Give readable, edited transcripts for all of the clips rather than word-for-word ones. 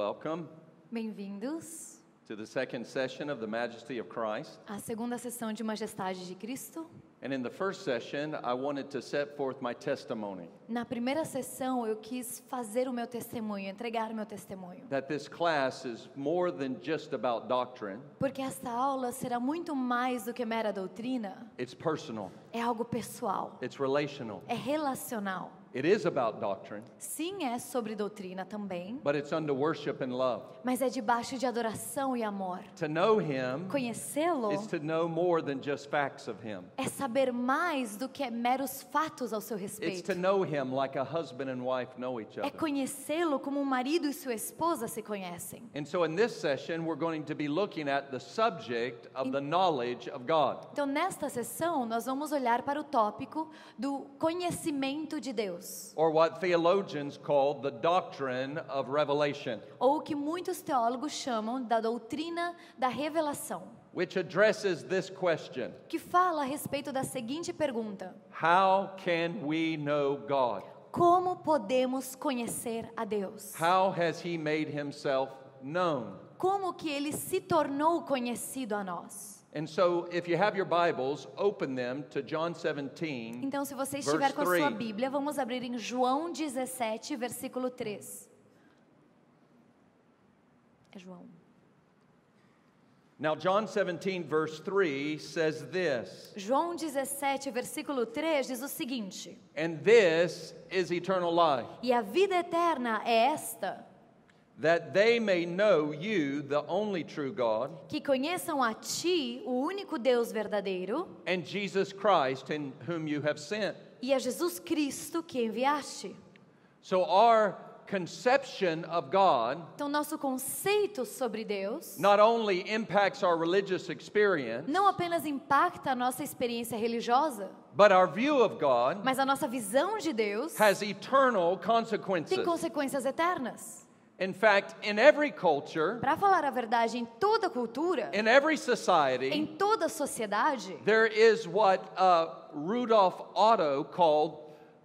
Welcome Bem-vindos to the second session of the Majesty of Christ. à segunda sessão de Majestade de Cristo. And in the first session, I wanted to set forth my testimony Na primeira sessão, eu quis fazer o meu testemunho, entregar o meu testemunho. that this class is more than just about doctrine, Porque esta aula será muito mais do que mera doutrina. it's personal, É algo pessoal, it's relational. é relacional. It is about doctrine, Sim, é sobre doutrina também, but it's under worship and love. mas é debaixo de adoração e amor. To know Him Conhecê-lo is to know more than just facts of Him. é saber mais do que meros fatos ao seu It's respeito. to know Him like a husband and wife know each É other. conhecê-lo como um marido e sua esposa se conhecem. And so in this session, we're going to be looking at the subject of the knowledge of God. Então, nesta sessão, nós vamos olhar para o tópico do conhecimento de Deus, Or what theologians call the doctrine of revelation, ou o que muitos teólogos chamam da doutrina da revelação, which addresses this question: que fala a respeito da seguinte pergunta: how can we know God? como podemos conhecer a Deus? How has He made Himself known? Como que Ele se tornou conhecido a nós? And so, if you have your Bibles, open them to John 17, Então, se você verse estiver com a sua 3. Bíblia, vamos abrir em João 17, versículo 3. É João. Now, John 17, verse 3 says this: João 17, versículo 3 diz o seguinte: and this is eternal life, e a vida eterna é esta, that they may know you, the only true God, que conheçam a Ti, o único Deus verdadeiro, and Jesus Christ, in whom you have sent. e a Jesus Cristo que enviaste. So our conception of God Então, nosso conceito sobre Deus not only impacts our religious experience, não apenas impacta a nossa experiência religiosa, but our view of God mas a nossa visão de Deus has eternal tem consequences. consequências eternas. In fact, in every culture, Para falar a verdade, em toda cultura, in every em society, toda sociedade, there is what Rudolf Otto called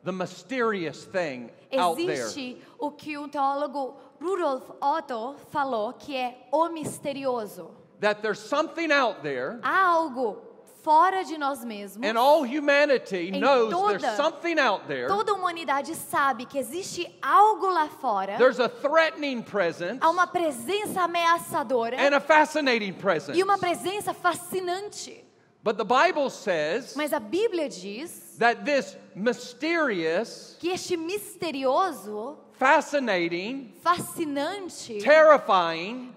the mysterious thing out there. existe o que o teólogo Rudolf Otto falou, que é o misterioso. That there's something out there, Há algo fora de nós mesmos. and all humanity Em knows toda- there's something out there. Toda a humanidade sabe que existe algo lá fora. There's a threatening presence Há uma presença ameaçadora and a fascinating presence. e uma presença fascinante. But the Bible says Mas a Bíblia diz that this mysterious, que este misterioso, fascinating, fascinante, terrifying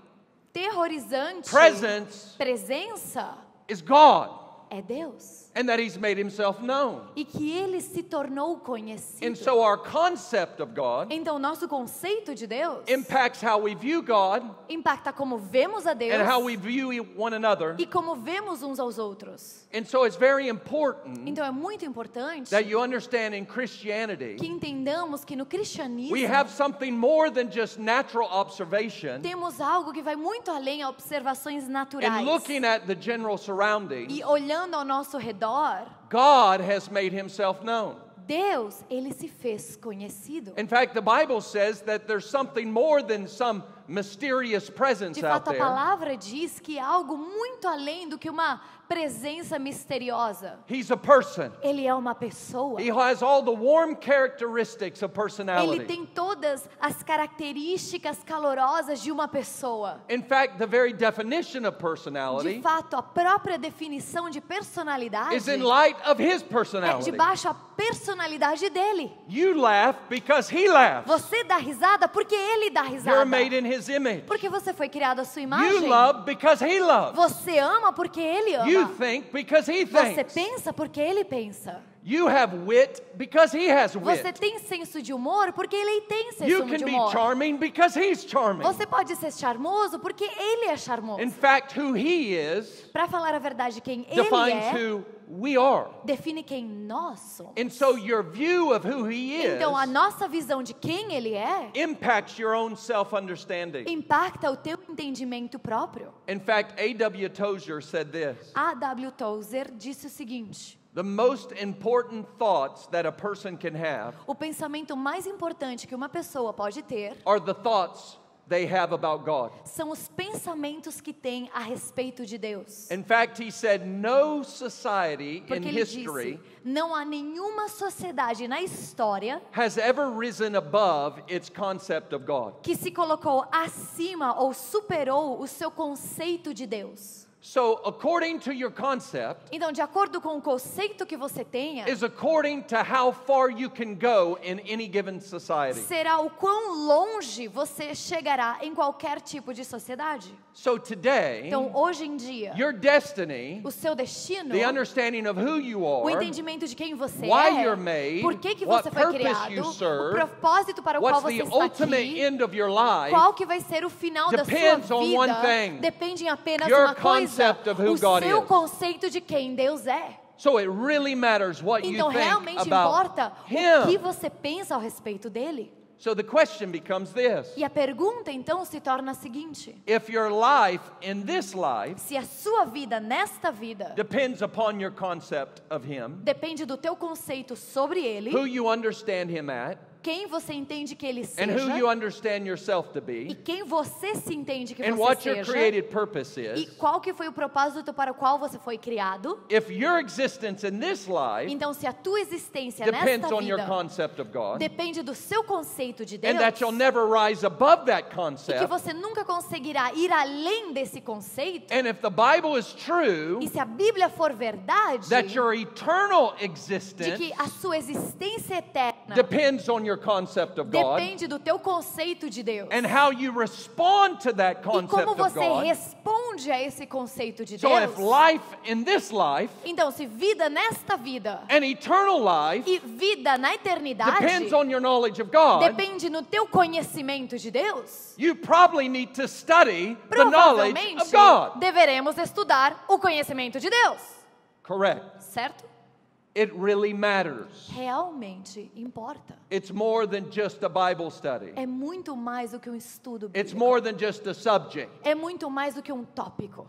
terrorizante presence presença is God, é Deus. and that He's made Himself known. E que Ele se tornou conhecido. And so our concept of God Então, nosso conceito de Deus impacts how we view God impacta como vemos a Deus and how we view one another. e como vemos uns aos outros. And so it's very important Então, é muito importante that you understand in Christianity, que entendamos que no cristianismo we have something more than just natural observation temos algo que vai muito além a observações and naturais. looking at the general surroundings. E olhando ao nosso redor, God has made Himself known. Deus, Ele se fez conhecido. In fact, the Bible says that there's something more than some mysterious presence De out fato, a there. palavra diz que há algo muito além do que uma presença misteriosa. He's a person. Ele é uma pessoa. He has all the warm characteristics of Ele personality. tem todas as características calorosas de uma pessoa. In fact, the very definition of De personality fato, a própria definição de personalidade is in light of His é personality. debaixo a personalidade dele. You laugh because He laughs. Você dá risada porque ele dá You're risada. made in His image. Porque você foi criado à sua You imagem. love because He loves. Você ama porque ele ama. You think because He Você thinks. pensa porque ele pensa. You have wit because He has Você wit. tem senso de humor porque ele tem You senso can de be humor. charming because He's charming. Você pode ser charmoso porque ele é charmoso. In fact, who He is Para falar a verdade, quem ele defines é, who we are. define quem nós somos. And so your view of who He is Então, a nossa visão de quem ele é impacts your own self-understanding. impacta o teu entendimento próprio. In fact, A.W. Tozer said this: A.W. Tozer disse o seguinte: the most important thoughts that a person can have o pensamento mais importante que uma pessoa pode ter are the thoughts they have about God. São os pensamentos que têm a respeito de Deus. In fact, he said no society in Porque ele history disse, não há nenhuma sociedade na história has ever risen above its concept of God. que se colocou acima ou superou o seu conceito de Deus. So, according to your concept, Então, de acordo com o conceito que você tenha, is according to how far you can go in any given society. será o quão longe você chegará em qualquer tipo de sociedade. So today, Então, hoje em dia, your destiny, o seu destino, the understanding of who you o are, entendimento de quem você why é, you're made, por que what você foi purpose criado, you o serve, propósito para o qual what's você the está ultimate aqui, end of your life, qual que vai ser o final da sua depends on one vida, thing, depende em apenas your uma coisa, concept of who o God seu is. conceito de quem Deus é. So it really matters what you Então think realmente about importa o que Him. você pensa ao respeito dele. So the question becomes this: E a pergunta então se torna a seguinte: if your life in this life se a sua vida nesta vida depends upon your concept of Him, depende do teu conceito sobre ele, who you understand Him at, quem você entende que ele and who you seja understand yourself to e be, quem você se entende que and você what your seja created purpose e is, qual que foi o propósito para o qual você foi criado. if your existence in this life Então, se a tua existência depends nesta on your vida concept of God, depende do seu conceito de Deus and that you'll never rise above that e que concept, você nunca conseguirá ir além desse conceito, and if the Bible is true, e se a Bíblia for verdade, that your eternal de existence que a sua existência eterna depends on your concept of God, depende do teu conceito de Deus and how you respond to that e como concept of você God. responde a esse conceito de So Deus. if life in this life Então, se vida nesta vida and eternal life e vida na eternidade depends on your knowledge of God, depende no teu conhecimento de Deus, you probably need to study the knowledge provavelmente of God. deveremos estudar o conhecimento de Deus, Correct. certo? It really matters. Realmente importa. It's more than just a Bible study. É muito mais do que um estudo It's bíblico. more than just a subject. É muito mais do que um tópico.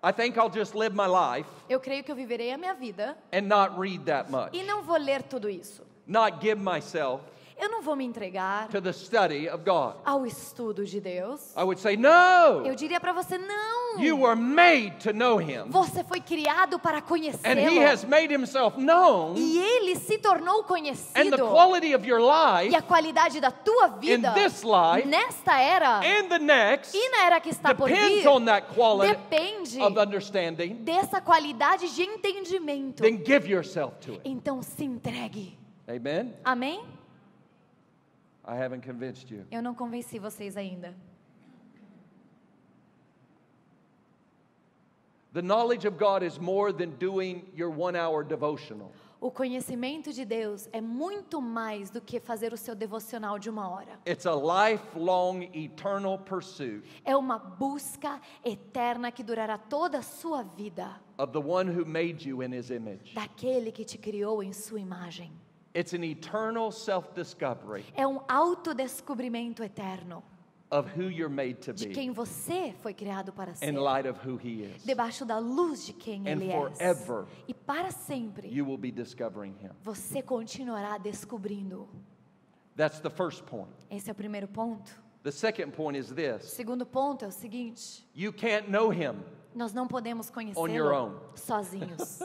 I think I'll just live my life Eu creio que eu viverei a minha vida and not read that much. e não vou ler tudo isso. Not give myself Eu não vou me entregar to the study of God. ao estudo de Deus. I would say, no, Eu diria para você, não. you were made to know Him. Você foi criado para And He conhecê-lo. has made Himself known, E Ele se tornou and the conhecido. quality of your E life a qualidade da tua vida in this life nesta era and the next e na era que está por depends vir on that quality depende of understanding. dessa qualidade de entendimento. Then give yourself to it. Então se entregue. Amen? Amém? I haven't convinced you. Eu não convenci vocês ainda. The knowledge of God is more than doing your 1-hour devotional. O conhecimento de Deus é muito mais do que fazer o seu devocional de 1 hora. It's a lifelong, eternal pursuit É uma busca eterna que durará toda a sua vida, of the one who made you in His image. daquele que te criou em sua imagem. It's an eternal self-discovery É um autodescobrimento eterno of who you're made to de be quem você foi criado para ser, in light of who He is. debaixo da luz de quem And Ele forever, é. E para sempre, you will be discovering Him. você continuará descobrindo. That's the first point. Esse é o primeiro ponto. The second point is O this. segundo ponto é o seguinte: You can't know Him. nós não podemos On your own. conhecê-lo sozinhos.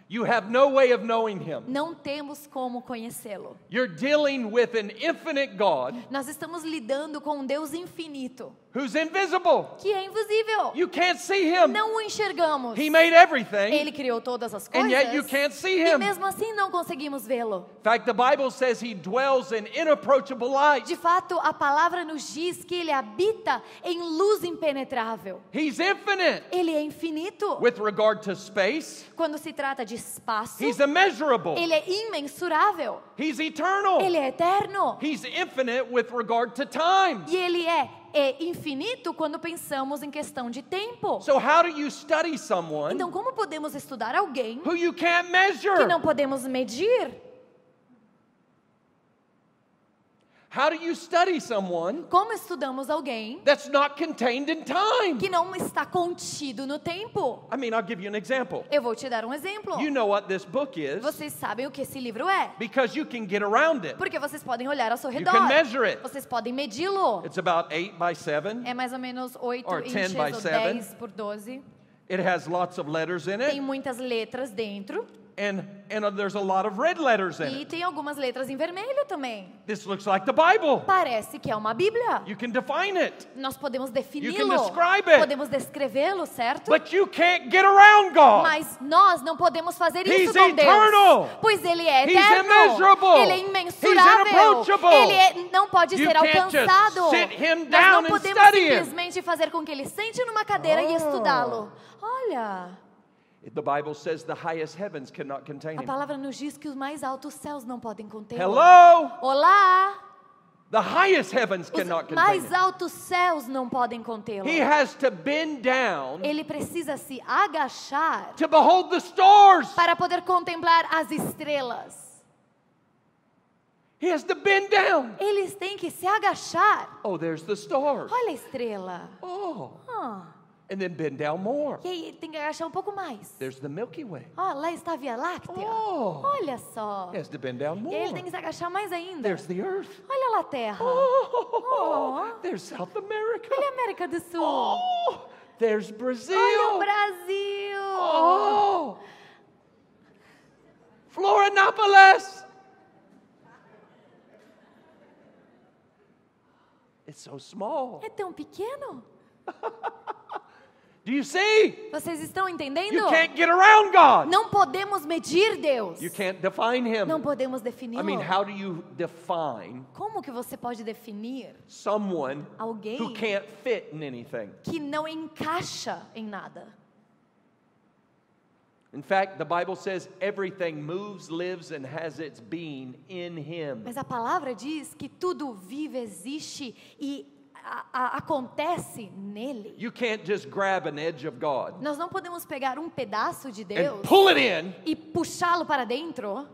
You have no way of knowing Him. Não temos como conhecê-lo. You're dealing with an infinite God Nós estamos lidando com um Deus infinito, who's invisible. que é invisível. You can't see Him. Não o enxergamos. He made everything, Ele criou todas as and coisas. yet you can't see E Him. mesmo assim não conseguimos vê-lo. In fact, the Bible says He dwells in inapproachable light. De fato, a palavra nos diz que Ele habita em luz impenetrável. He's infinite Ele é infinito. with regard to space. Quando se trata de espaço, He's immeasurable. Ele é imensurável. He's eternal. Ele é eterno. He's infinite with regard to time. E Ele é infinito quando pensamos em questão de tempo. So how do you study someone Então, como podemos estudar alguém who you can't que measure? não podemos medir? How do you study someone Como estudamos alguém that's not contained in time? que não está contido no tempo? I mean, I'll give you an example. Eu vou te dar um exemplo. You know what this book is Vocês sabem o que esse livro é? because you can get around it. Porque vocês podem olhar ao seu You redor. can measure it. Vocês podem medi-lo. It's about 8 by 7. É mais ou menos 8 Or 10 inches by ou 7. 10 por 12. It has lots of letters in Tem it, muitas letras dentro. and there's a lot of red letters in E it. tem algumas letras em vermelho também. This looks like the Bible. Parece que é uma Bíblia. You can define it, Nós podemos You defini-lo. can describe it. Podemos descrevê-lo, certo? but you can't get around God. Mas nós não podemos fazer He's isso com eternal. Deus. Pois Ele é He's eterno. immeasurable. Ele é He's imensurável. inapproachable. Ele não pode You ser can't just alcançado. sit him Nós down não and podemos study him. simplesmente fazer com que ele sente numa cadeira e estudá-lo. Olha, The Bible says the highest heavens cannot contain a him. palavra nos diz que os mais altos céus não podem contê-lo. Hello? Olá! The highest heavens Os cannot contain mais him. altos céus não podem contê-lo. He has to bend down Ele precisa se agachar to behold the stars. para poder contemplar as estrelas. He has to bend down. Eles têm que se agachar. Oh, there's the stars. Olha a estrela. Oh, Ah, and then bend down more. e aí ele tem que agachar um pouco mais. There's the Milky Way. Ah, lá está a Via Láctea. Oh. Olha só. He has to bend down E aí ele more. tem que se agachar mais ainda. There's the Earth. Olha lá a Terra. Oh, there's South America. Olha a América do Sul. Oh, there's Olha o Brazil. Brasil. Oh, Florianopolis. It's so small. É tão pequeno. Do you see? Vocês estão entendendo? You can't get around God. Não podemos medir Deus. You can't define Him. Não podemos I defini-lo. mean, how do you define Como que você pode definir someone alguém who can't fit in anything? que não encaixa em nada? In fact, the Bible says everything moves, lives, and has its being in Him. Mas a palavra diz que tudo vive, existe e acontece nele. You can't just grab an edge of God Nós não podemos pegar um pedaço de and Deus pull it in, e puxá-lo para dentro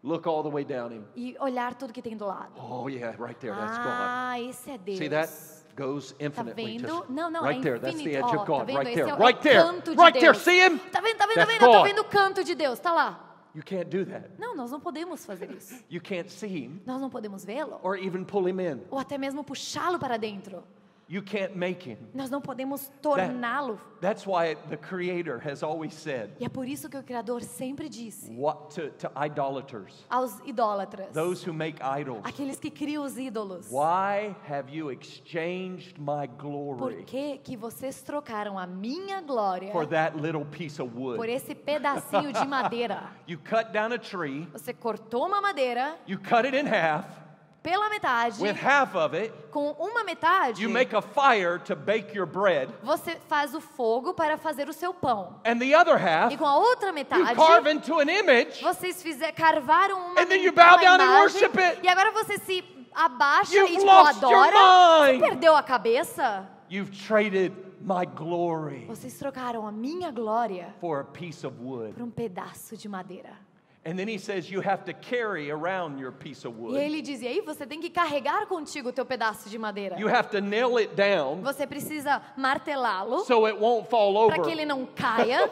look all the way down Him. e olhar tudo que tem do lado. Oh, yeah, right there. That's God. Ah, esse é Deus. See that? Goes Tá infinitely. vendo? Just Não, right é there. That's the infinito. edge Ó, of God. tá vendo? Right Esse there. é o Right there. canto de Right there. Deus. See Him? Tá vendo? Tá vendo? Tá That's vendo? Eu tô God. vendo o canto de Deus. Tá lá. You can't do that. Não, nós não podemos fazer isso. You can't see Him Nós não podemos vê-lo. or even pull Him in. Ou até mesmo puxá-lo para dentro. You can't make Him. Nós não podemos torná-lo. That's why the Creator has always said, E é por isso que o Criador sempre disse what to idolaters, aos idólatras, those who make idols, aqueles que criam os ídolos, why have you exchanged my por glory que vocês trocaram a minha glória for that little piece of por wood? esse pedacinho de madeira? You cut down a tree, Você cortou uma madeira you cut it in half, pela metade, with half of it, com uma metade, you make a fire to bake your bread, você faz o fogo para fazer o seu pão. and the other E half, com a outra you metade, carve into an image, vocês carvaram uma, And then you bow uma down and imagem, worship it. e agora você se abaixa You've e tipo, lost your adora. Você mind. perdeu a cabeça? you've traded my glory Vocês trocaram a minha glória for a piece of wood. por um pedaço de madeira. And then he says you have to carry around your piece of E wood. ele diz, e aí você tem que carregar contigo o teu pedaço de madeira. You have to nail it down Você precisa martelá-lo so it won't fall para que over. ele não caia.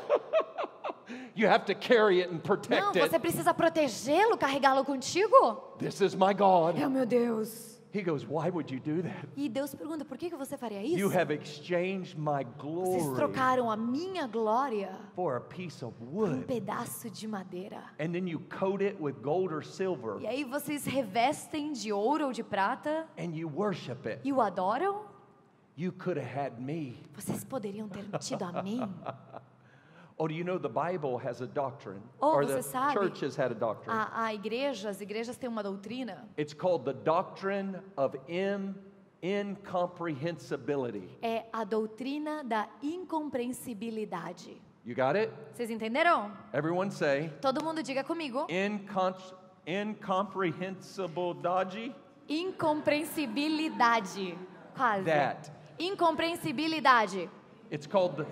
You have to carry it and Não, protect você it. precisa protegê-lo, carregá-lo contigo. This is my God. Oh, meu Deus. He goes, why would you do that? E Deus pergunta, por que você faria You isso? have exchanged my Vocês glory trocaram a minha glória for a piece of por um wood. pedaço de madeira. And then you coat it with gold or silver E aí vocês revestem de ouro ou de prata and you worship it. e o adoram? You could have had me. Vocês poderiam ter tido a mim. Oh, do you know the Bible has a doctrine? Oh, Or você the sabe. church has had a doctrine. A igreja, as igrejas têm uma doutrina. It's called the doctrine of incomprehensibility. É a doutrina da incompreensibilidade. You got it? Vocês entenderam? Everyone say Todo mundo diga comigo. incomprehensibilidade. Incompreensibilidade. Quase. That. Incompreensibilidade. It's called the.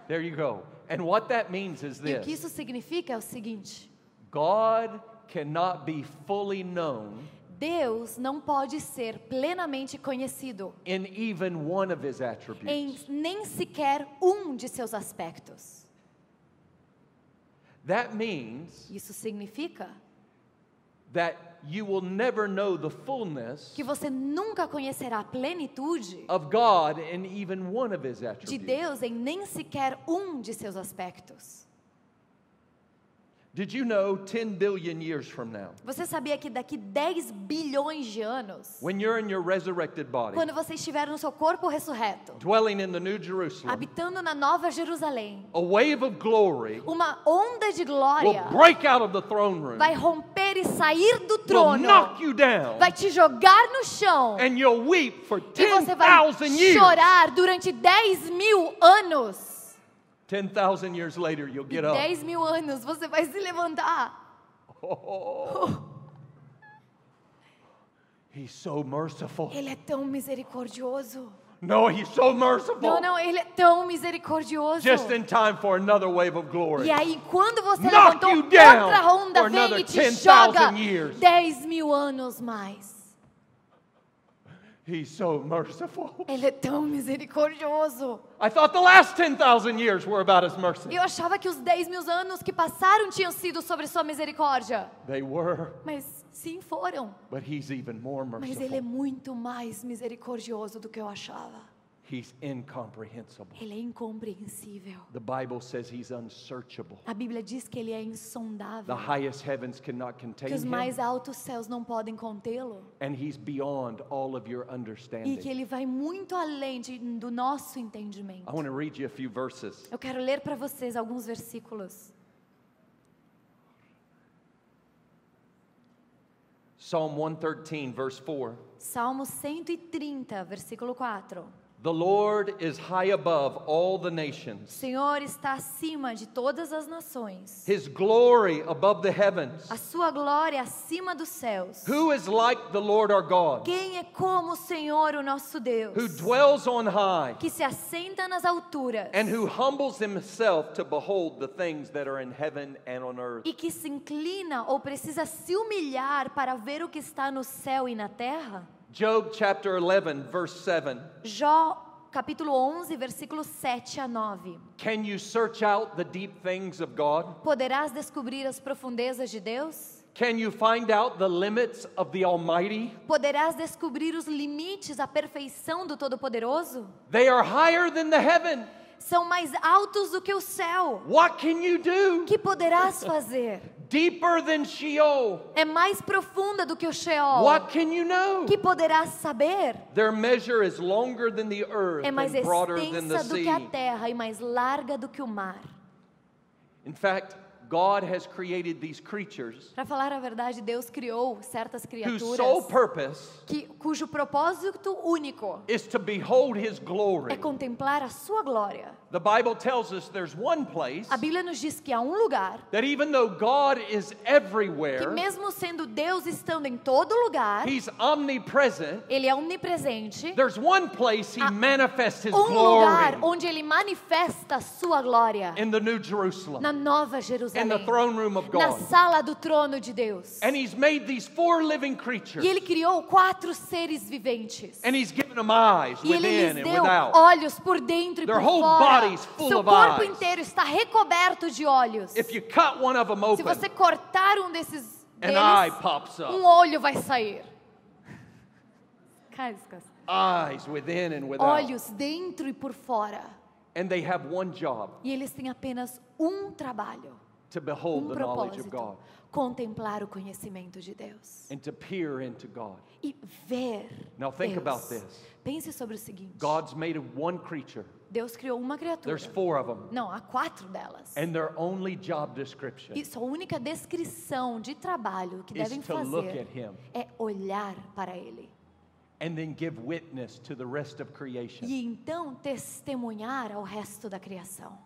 There you go. And what that means is E o que this: isso significa é o seguinte: God cannot be fully known Deus não pode ser plenamente conhecido in even one of his em attributes. nem sequer um de seus aspectos. That means Isso significa that you will never know the fullness que você nunca conhecerá a plenitude of God in even one of his de attributes. Deus em nem sequer um de seus aspectos. Did you know 10 billion years from now, Você sabia que daqui 10 bilhões de anos, when you're in your resurrected body, quando você estiver no seu corpo ressurreto, dwelling in the New Jerusalem, habitando na Nova Jerusalém, a wave of glory uma onda de will glória break out of the throne room, vai romper e sair do will trono, knock you down, vai te jogar no chão and you'll weep for e você vai 10,000 years. chorar durante 10.000 anos. 10,000 years later, you'll E get up. 10.000 anos você vai se levantar. Oh, he's so merciful. Ele é tão misericordioso. No, he's so merciful. Não, ele é tão misericordioso. Just in time for another wave of glory. E aí, quando você Knock levantou, you down outra onda for vem another e te 10,000 joga years. 10.000 anos mais. He's so merciful. Ele é tão misericordioso. I thought the last 10,000 years were about his mercy. Eu achava que os 10.000 anos que passaram tinham sido sobre sua misericórdia. They were, Mas sim, foram. but he's even more Mas ele é merciful. muito mais misericordioso do que eu achava. He's incomprehensible. Ele é incompreensível. The Bible says he's unsearchable. A Bíblia diz que ele é The insondável. highest heavens cannot contain Que os him, mais altos céus não podem contê-lo. and he's beyond all of your E que understanding. ele vai muito além do nosso entendimento. I want to read you a few verses. Eu quero ler para vocês alguns versículos. Psalm 113, verse 4. Salmo 130, versículo 4. The Lord is high above all the O nations. Senhor está acima de todas as nações. His glory above the heavens. A sua glória acima dos céus. Who is like the Lord our God, Quem é como o Senhor, o nosso Deus, who dwells on high que se assenta nas alturas and who humbles himself to behold the things that are in heaven and on earth? e que se inclina ou precisa se humilhar para ver o que está no céu e na terra? Job chapter 11, verse 7. Jó, capítulo 11, versículos 7 a 9. Can you search out the deep things of God? Poderás descobrir as profundezas de Deus? Can you find out the limits of the Almighty? Poderás descobrir os limites, a perfeição do Todo-Poderoso? They are higher than the heaven. São mais altos do que o céu. What can you do? Que poderás fazer? Deeper than Sheol. É mais profunda do que o Sheol. What can you know? Que poderás saber? Their measure is longer than the earth É mais and broader than the extensa do que a sea. terra e mais larga do que o mar. In fact, God has created these creatures Para falar a verdade, Deus criou certas whose criaturas sole purpose cujo propósito único is to behold His é glory. contemplar a sua glória. The Bible tells us there's one place A Bíblia nos diz que há um lugar that even though God is que everywhere, mesmo sendo Deus estando em todo lugar, He's omnipresent. Ele é onipresente. There's one place He manifests His Lugar glory onde Ele manifesta a sua glória. in the New Jerusalem, Na Nova in the Jerusalém. throne room of Na God. sala do trono de Deus. And He's made these four living creatures, E Ele criou 4 seres viventes. and He's given them eyes E Ele within lhes and deu without. olhos por dentro e Their por whole fora. body's full Seu of corpo eyes. inteiro está recoberto de olhos. If you cut one of them Se open, você cortar um desses an eye deles, pops up. olho vai sair. Cascas. Eyes within and without. Olhos dentro e por fora. And they have one job, E eles têm apenas um trabalho, to behold the knowledge of propósito: God contemplar o conhecimento de Deus and to peer into God. e ver Now think Deus. about this. Pense sobre o seguinte: God's made one creature. Deus criou uma criatura. There's 4 of them. Não, há 4 delas. And their only job description E sua única descrição de trabalho que is devem to look fazer at Him é olhar para Ele. and then give witness to the rest of creation. E então testemunhar ao resto da criação.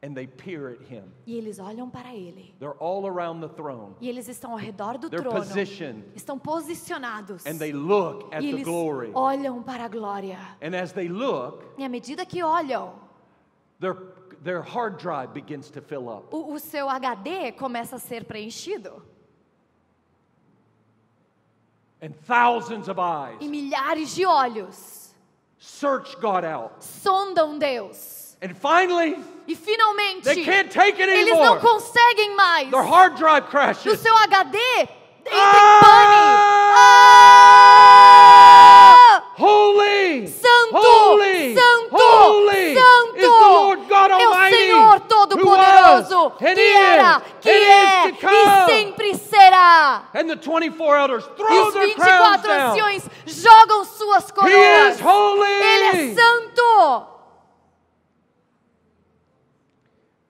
And they peer at Him. E eles olham para Ele. They're all around the throne. E eles estão ao redor do They're trono. positioned. Estão posicionados. And they look at E the eles glory. olham para a glória. And as they look, E à medida que olham, their hard drive begins to fill up. o seu HD começa a ser preenchido. And thousands of eyes E milhares de olhos search God out. sondam Deus. And finally, E finalmente, they can't take it eles não anymore. conseguem mais. Their hard drive No crashes. seu HD entra em Ah! pane. Holy! Santo, Holy! santo, Holy santo is the Lord God é o Almighty, Senhor who Todo-Poderoso, was, and que era, is, que and é is to e come. sempre será. And the 24 elders E throw os their crowns 24 down. anciões jogam suas He coroas. is holy. Ele é santo.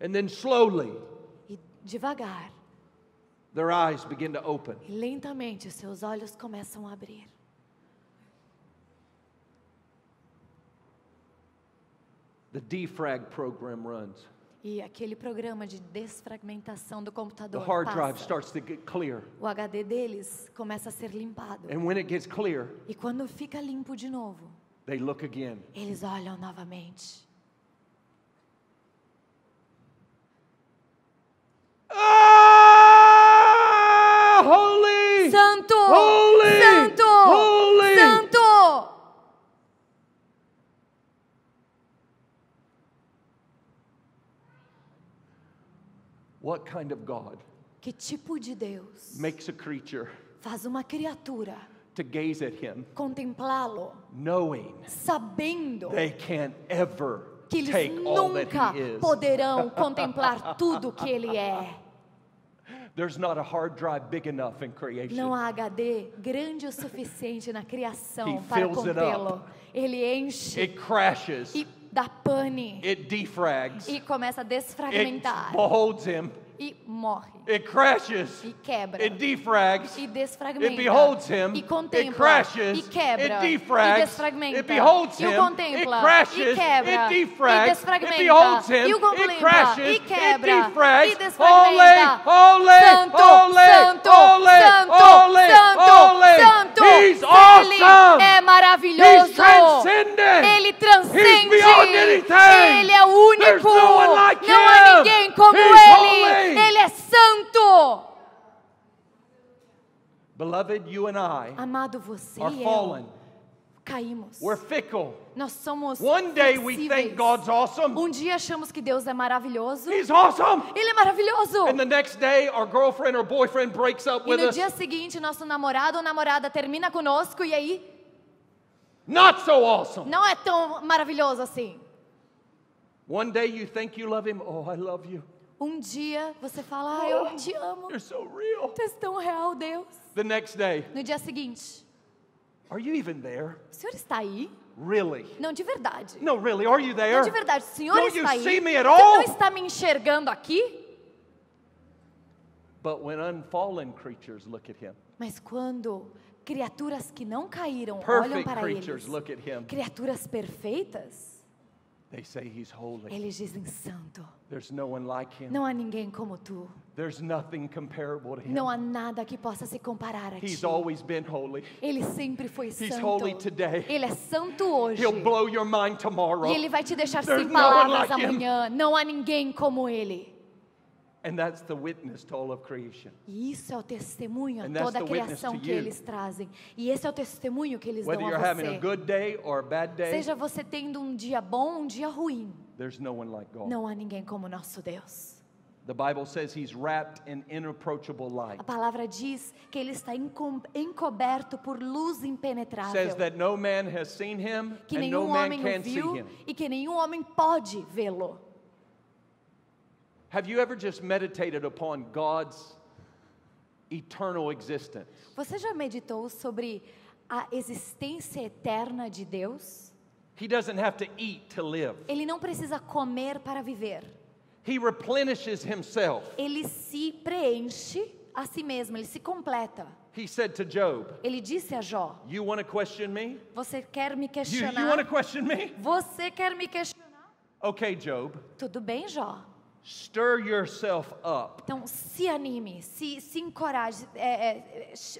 And then slowly, E devagar, their eyes begin to open. e lentamente, os seus olhos começam a abrir. The defrag program runs. E aquele programa de desfragmentação do The computador hard drive passa. starts to get clear. O HD deles começa a ser limpado. And when it gets clear, E quando fica limpo de novo, they look again. eles olham novamente. Ah! Holy! Santo! Holy! Santo! Holy! Santo! What kind of God Que tipo de Deus makes a creature faz uma criatura to gaze at him, contemplá-lo, knowing sabendo they can't ever que eles take all that nunca he is? poderão contemplar tudo que ele é? There's not a hard drive big enough in creation. Não há HD grande o suficiente na criação He para fills it contê-lo. up. Ele enche It crashes. e dá pane It defrags. e começa a It desfragmentar beholds him. e morre It crashes. e quebra It defrags. e It desfragmenta beholds him. e It contempla crashes. e quebra It e defrags. desfragmenta It beholds e him. o contempla It crashes. e quebra It e defrags. desfragmenta It beholds him. e o It contempla crashes. e quebra It defrags. e desfragmenta. Holy, Santo, holy, santo, holy, santo, holy, santo, holy. santo. He's Ele awesome. é He's maravilhoso. transcendent. Ele transcende. He's beyond anything. Ele é o único. There's no one like Não há him. ninguém como He's ele. holy. Ele é santo. Beloved, you and I Amado, você are e fallen. eu caímos. We're fickle. Nós somos One day we think flexíveis. God's awesome. Um dia achamos que Deus é maravilhoso. He's awesome. Ele é maravilhoso. And the next day, our girlfriend or boyfriend breaks up E with no us. dia seguinte, nosso namorado ou namorada termina conosco e aí Not so awesome. não é tão maravilhoso assim. One day you think you love him. Oh, I love you. Um dia você fala, ah, eu te amo. You're so real. Tu és tão real, Deus. The next day, No dia seguinte, are you even there? o senhor está aí? Really? Não, de verdade. No, really, are you there? Não, de verdade, o senhor Don't you está aí? see me at Você all? não está me enxergando aqui? But when unfallen creatures look at him, Mas quando criaturas que não caíram olham perfect para creatures eles, look at him, criaturas perfeitas, they say he's holy. eles dizem santo. There's no one like him. Não há ninguém como tu. There's nothing comparable to him. Não há nada que possa se comparar a He's ti. always been holy. Ele sempre foi He's santo. holy today. Ele é santo hoje. He'll blow your mind tomorrow. E ele vai te deixar There's sem no one palavras like him. amanhã. Não há ninguém como ele. And that's the witness to all of creation. E isso é o testemunho a And that's toda a the witness criação to que you. eles trazem. E esse é o testemunho que eles Whether dão you're a having a você. good day or a bad day, Seja você tendo um dia bom ou um dia ruim, there's no one like God. não há ninguém como nosso Deus. The Bible says he's wrapped in inapproachable light. A palavra diz que ele está encoberto por luz impenetrável. Says that no man has seen him Que and no nenhum man homem o can see viu him. e que nenhum homem pode vê-lo. Have you ever just meditated upon God's eternal existence? Você já meditou sobre a existência eterna de Deus? He doesn't have to eat to live. Ele não precisa comer para viver. He replenishes himself. Ele se preenche a si mesmo, ele se completa. He said to Job, Ele disse a Jó: you want to question me? Você quer me You want questionar? to question me? Você quer me questionar? Okay, Job, Tudo bem, Jó? stir yourself up. Então se anime, se encoraje,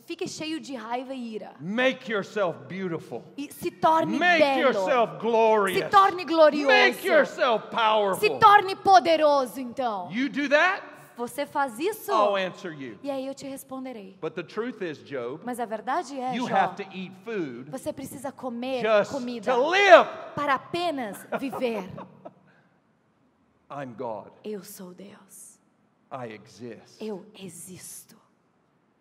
fique cheio de raiva e ira. Make yourself beautiful. E se torne Make belo. yourself glorious. Se torne glorioso. Make yourself powerful. Se torne poderoso, então. You do that, você faz isso, I'll answer you. e aí eu te responderei. But the truth is, Job, Mas a verdade é, you Jó, have to eat food você precisa comer just comida to live. para apenas viver. I'm God. Eu sou Deus. I exist. Eu existo.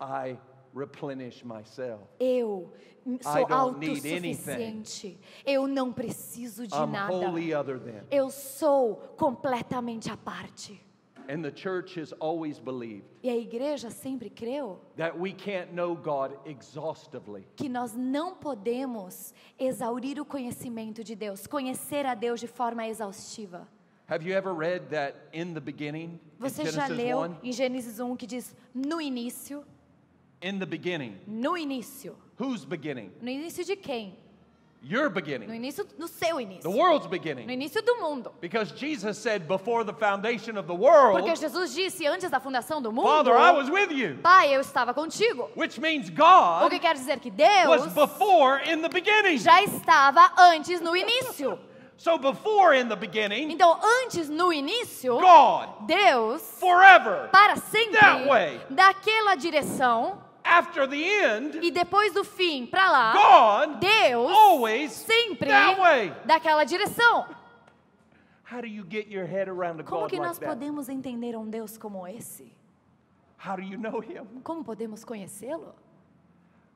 I replenish myself. Eu I sou don't need autossuficiente. Eu não preciso de I'm nada. wholly other than. Eu sou completamente à parte. And the church has always believed E a igreja sempre creu that we can't know God exhaustively. que nós não podemos exaurir o conhecimento de Deus, conhecer a Deus de forma exaustiva. Have you ever read that in the beginning? Você in já Genesis leu 1? em Gênesis 1 que diz no início? In the beginning. No início. Whose beginning? No início de quem? Your No beginning. início, no seu início. The world's No beginning. início do mundo. Because Jesus said before the foundation of the world, Porque Jesus disse antes da fundação do mundo, Father, I was with you. Pai, eu estava contigo. Which means O God que quer dizer que was Deus before in the beginning. já estava antes no início. So before in the beginning, Então, antes no início, God, Deus, forever, para sempre, that way. daquela direção, after the end, e depois do fim para lá, God, Deus, always sempre that way. daquela direção. How do you get your head around a Como God que like nós that? podemos entender um Deus como esse? How do you know Him? Como podemos conhecê-lo?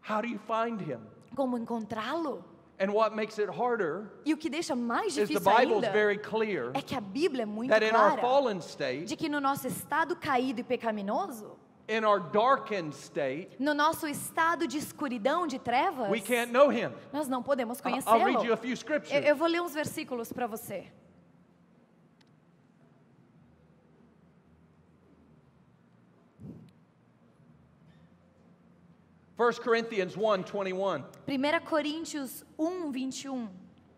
How do you find Him? Como encontrá-lo? And what makes it harder E o que deixa mais is the difícil Bible's ainda very clear é que a Bíblia é muito that in our clara fallen state, de que no nosso estado caído e pecaminoso, in our darkened state, no nosso estado de escuridão, de trevas, we can't know Him. nós não podemos I'll read conhecê-lo. you a few Eu scriptures. vou ler uns versículos para você. First Corinthians 1:21. 1 Coríntios 1:21.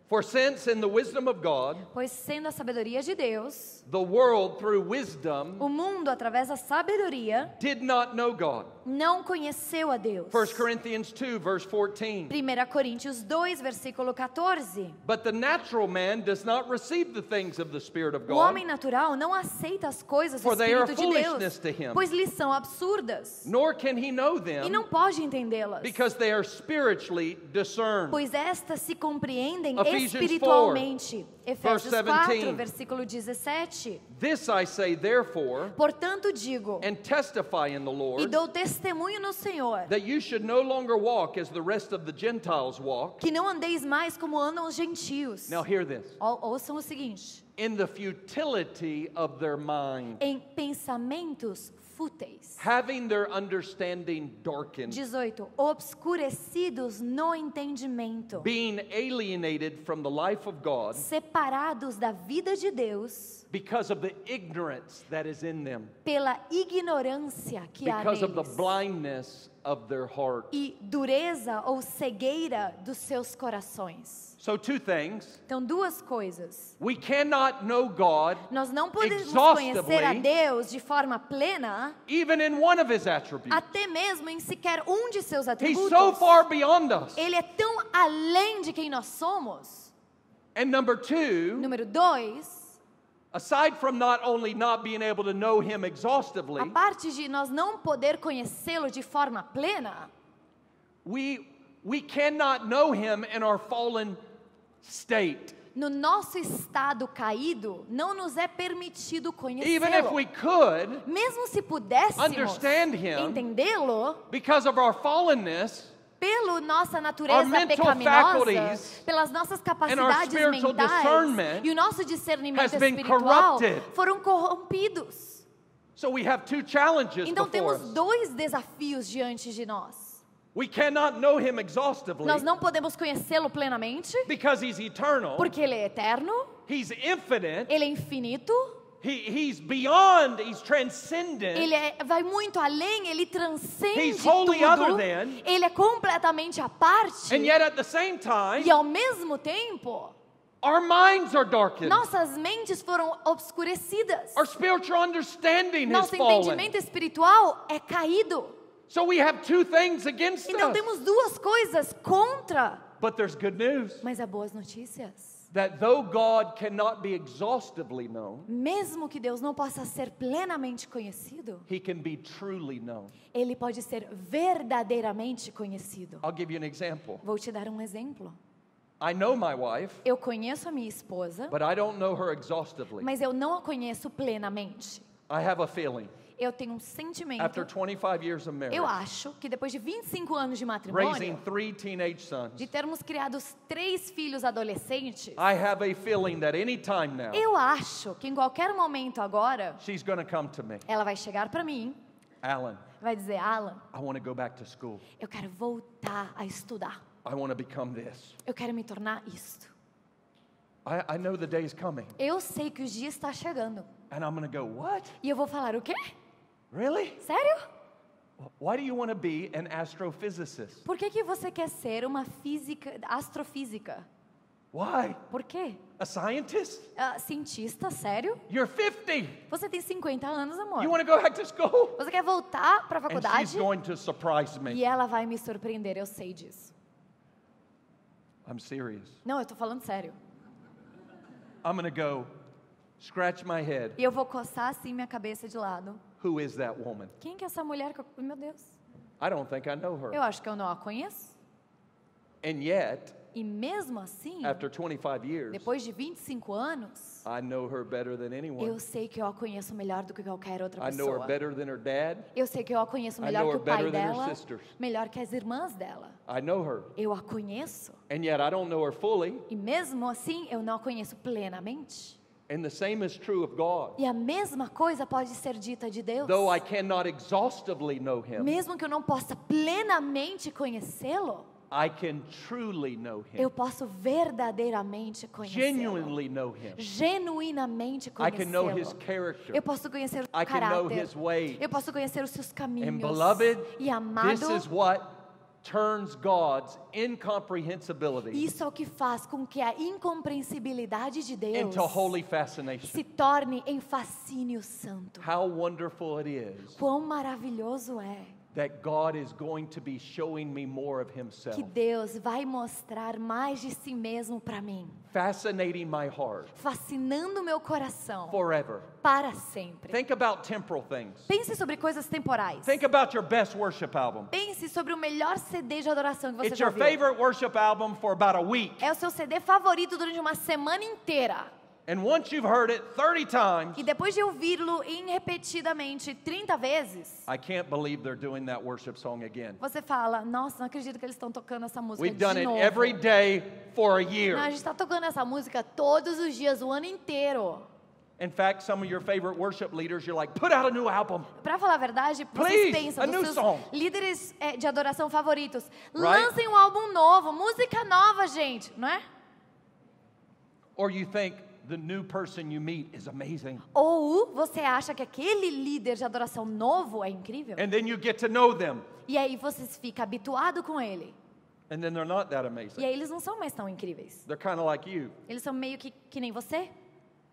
For since in the wisdom of God, Pois sendo a sabedoria de Deus, the world through wisdom o mundo através da sabedoria did not know God. não conheceu a Deus. 1 Corinthians 2 verse 14. 1 Coríntios 2, versículo 14. But the natural man does not receive the things of the Spirit of O God, homem natural não aceita as coisas do For they are Espírito de foolishness Deus, to him. pois lhes são absurdas, nor can he know e them não pode entendê-las, because they are spiritually discerned. pois estas se compreendem Ephesians 4, espiritualmente. Efésios 4, 17. versículo 17. This I say therefore, Portanto digo, and testify in the e Lord, dou testemunho no Senhor, that you should no longer walk as the rest of the Gentiles walk. que não andeis mais como andam os gentios. Now hear this. Ouçam o seguinte: In the futility of their mind, em pensamentos fúteis. having their understanding darkened, 18. Obscurecidos no entendimento, being alienated from the life of God separados da vida de Deus because of the ignorance that is in them, pela ignorância que há because of the neles blindness of their heart. e dureza ou cegueira dos seus corações. So two things. Então, duas coisas. We cannot know God Nós não podemos conhecer a exhaustively, Deus de forma plena, even in one of his attributes. até mesmo em sequer um de seus He's atributos. so far beyond us. Ele é tão além de quem nós somos. And number two, Número 2, aside from not only not being able to know him a exhaustively, parte de nós não poder conhecê-lo de forma plena, we cannot know him in our fallen state. no nosso estado caído, não nos é permitido Even if conhecê-lo. we could, Mesmo se pudéssemos understand him, entendê-lo, because of our fallenness pela nossa Our natureza mental pecaminosa, faculties pelas nossas and our capacidades spiritual mentais discernment e o nosso discernimento has been espiritual corrupted. foram corrompidos. So we have two challenges Então before temos us. dois desafios diante de nós. We cannot know him exhaustively Nós não podemos conhecê-lo plenamente, because he's eternal, porque ele é eterno, he's infinite, ele é infinito, he's beyond, he's transcendent, ele vai muito além, ele transcende He's wholly other tudo, than, ele é completamente à parte, and yet at the same time, e ao mesmo tempo, our minds are darkened. nossas mentes foram obscurecidas, Our spiritual understanding has nosso fallen. entendimento espiritual é caído. So we have two things against Então us. temos duas coisas contra But there's good news. Mas há boas notícias. That though God cannot be exhaustively known, Mesmo que Deus não possa ser plenamente conhecido, He can be truly known. Ele pode ser verdadeiramente conhecido. I'll give you an example. Vou te dar um exemplo. I know my wife, Eu conheço a minha esposa, but I don't know her exhaustively. mas eu não a conheço plenamente. I have a feeling. Eu tenho um sentimento. After 25 years of marriage, Eu acho que depois de 25 anos de raising matrimônio, 3 teenage sons, de termos criado 3 filhos adolescentes, I have a feeling that any time now, eu acho que em qualquer momento agora, she's going to come to me. ela vai chegar para mim, Alan, vai dizer, Alan, I want to go back to school. eu quero voltar a estudar. I want to become this. Eu quero me tornar isto. I know the day is coming. Eu sei que o dia está chegando. And I'm going to go, what? E eu vou falar, o quê? Really? Sério? Why do you want to be an astrophysicist? Por que você quer ser uma astrofísica? Why? Por quê? A scientist? Cientista, sério? You're 50. Você tem 50 anos, amor. You want to go back to school? Você quer voltar para a And she's faculdade? going to surprise me. E ela vai me surpreender, eu sei disso. I'm serious. Não, eu tô falando sério. I'm going to go scratch my head. E eu vou coçar assim minha cabeça de lado. Who is that woman? Quem que é essa mulher que eu... Meu Deus. I don't think I know her. Eu acho que eu não a conheço. And yet, E mesmo assim, after 25 years, depois de 25 anos, I know her better than anyone. eu sei que eu a conheço melhor do que qualquer outra I know her pessoa. better than her dad. Eu sei que eu a conheço I melhor know que her o pai better than her dela, sisters. melhor que as irmãs dela. I know her. Eu a conheço. And yet I don't know her fully. E mesmo assim, eu não a conheço plenamente. And the same is true of God. E a mesma coisa pode ser dita de Deus. Though I cannot exhaustively know Him, Mesmo que eu não possa plenamente conhecê-lo, I can truly know Him. eu posso verdadeiramente conhecê-lo. Genuinely know Him. Genuinamente I can know His conhecê-lo. character. Eu posso conhecer o I can know caráter. His ways. Eu posso conhecer os seus caminhos. And beloved, E amado, this is what turns God's incomprehensibility isso é o que faz com que a incompreensibilidade de Deus into holy fascination. se torne em fascínio santo. How wonderful it is Quão maravilhoso é that God is going to be showing me more of Himself, que Deus vai mostrar mais de si mesmo para mim, fascinating my heart fascinando meu coração forever. para sempre. Think about temporal things. Pense sobre coisas temporais. Think about your best worship album. Pense sobre o melhor CD de adoração que você It's já your ouviu. favorite worship album for about a week. É o seu CD favorito durante uma semana inteira. And once you've heard it 30 times, E depois de ouvi-lo repetidamente 30 vezes, I can't believe they're doing that worship song again. você fala, nossa, não acredito que eles estão tocando essa música We've de done it novo. every day for a Não, a year. gente está tocando essa música todos os dias, o ano inteiro. In fact, some of your favorite worship leaders, you're like, put out a new album. Pra falar a verdade, Please, vocês pensam a dos new seus song. líderes de adoração favoritos. Right? Lancem um álbum novo, música nova, gente, não é? Or you think the new person you meet is amazing. Ou você acha que aquele líder de adoração novo é incrível? And then you get to know them. E aí você fica habituado com ele. And then they're not that E amazing. aí eles não são mais tão incríveis. They're kind of like you. Eles são meio que nem você.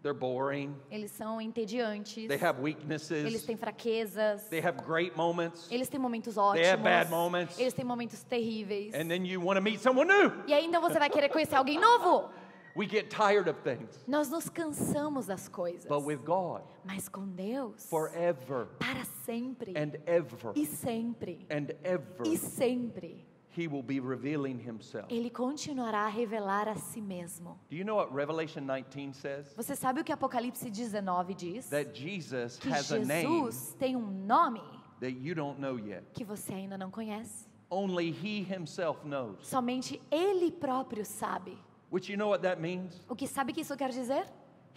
They're boring. Eles são entediantes. They have Eles weaknesses. têm fraquezas. They have great moments. Eles têm momentos They ótimos. have bad moments. Eles têm momentos terríveis. And then you want to meet someone new. E aí então você vai querer conhecer alguém novo. We get tired of things. Nós nos cansamos das coisas. But with God, Mas com Deus, forever para sempre. and ever E sempre. and ever, E sempre. He will be revealing Himself. Ele continuará a revelar a si mesmo. Do you know what Revelation 19 says? Você sabe o que Apocalipse 19 diz? That Jesus Que has a name Jesus tem um nome that you don't know yet. que você ainda não conhece. Only He Himself knows. Somente Ele próprio sabe. Which you know what that means? O que sabe que isso quer dizer?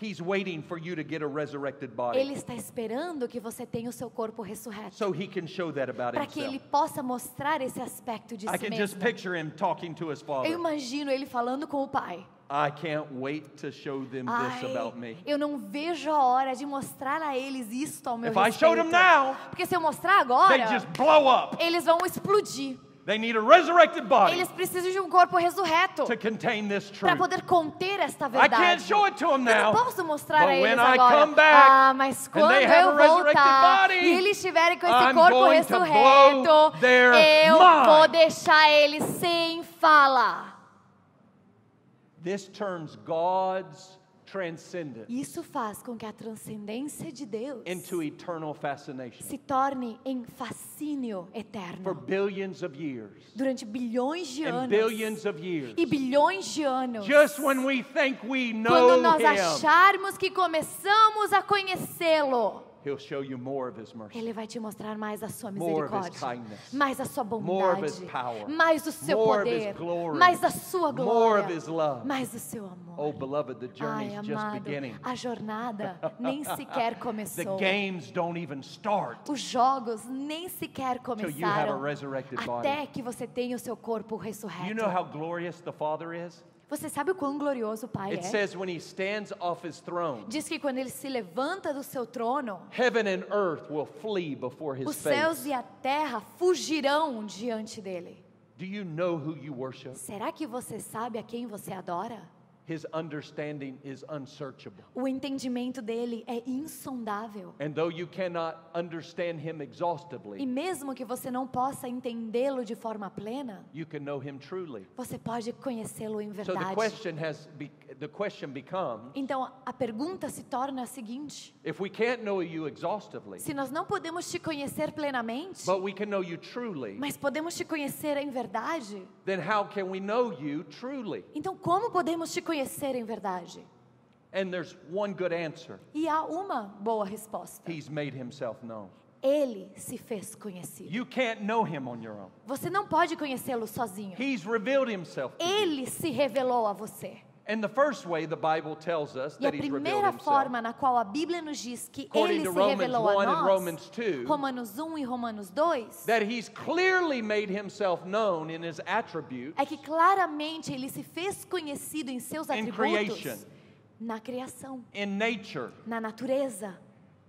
He's waiting for you to get a resurrected Ele body está esperando que você tenha o seu corpo ressurreto. so He can show that about Para que Ele Himself. possa mostrar esse aspecto de I si can just mesmo. picture Him talking to His Eu Father. imagino Ele falando com o Pai. I can't wait to show them this about me. Eu não vejo a hora de mostrar a eles isto ao meu If I showed respeito. them now, Porque se eu mostrar they agora, just blow up. eles vão explodir. They need a resurrected body Eles precisam de um corpo ressurreto to contain this para truth. poder conter esta I verdade. can't show it to them Eu now, não posso mostrar but a eles when I agora. come back Mas and quando they have eu a resurrected voltar body, e eles estiverem com esse I'm corpo going to ressurreto, blow their eu mind. vou deixar eles sem fala. This turns God's transcendence Isso faz com que a transcendência de Deus into eternal fascination se torne em fascínio for eterno billions of years durante bilhões de and anos billions of years. e bilhões de anos. Just when we think we know Quando nós Him, acharmos que começamos a conhecê-lo, He'll show you more of His mercy, Ele vai te mostrar mais a sua more of His misericórdia, kindness, mais a sua more of His bondade, power, mais o seu more of His poder, glory, mais a sua more of glória, His love. mais o seu amor. Oh, beloved, the Ai, journey's just amado, beginning. a jornada nem sequer The começou. games don't even start Os jogos nem sequer till you have a começaram resurrected body. até que você tenha o seu corpo You ressurreto. know how glorious the Father is? Você sabe o quão glorioso o Pai It é? says when He stands off His throne, Diz que quando Ele se levanta do seu trono, heaven and earth will flee before His os céus face. e a terra fugirão diante dele. Do you know who you worship? Será que você sabe a quem você adora? His understanding is unsearchable. O entendimento dele é insondável. And though you cannot understand Him E exhaustively, mesmo que você não possa entendê-lo de forma plena, you can know Him truly. você pode conhecê-lo em So verdade. the question becomes, Então a pergunta se torna a seguinte: if we can't know you exhaustively, se nós não podemos te conhecer plenamente, but we can know you truly, mas podemos te conhecer em verdade, then how can we know you truly? então como podemos te conhecer em verdade? And there's one good answer. E há uma boa resposta. He's made Himself known. Ele se fez conhecido. You can't know Him on your own. Você não pode conhecê-lo sozinho. He's revealed Himself to you. Ele se revelou a você. And the first way the Bible tells us E a that He's revealed primeira Himself, forma na qual a Bíblia nos diz que according Ele to se Romans revelou a 1 and nós, Romans 2, Romanos 1 e Romanos 2, that He's clearly made Himself known in His attributes é que claramente Ele se fez conhecido em seus In atributos creation. na criação, in nature, na natureza,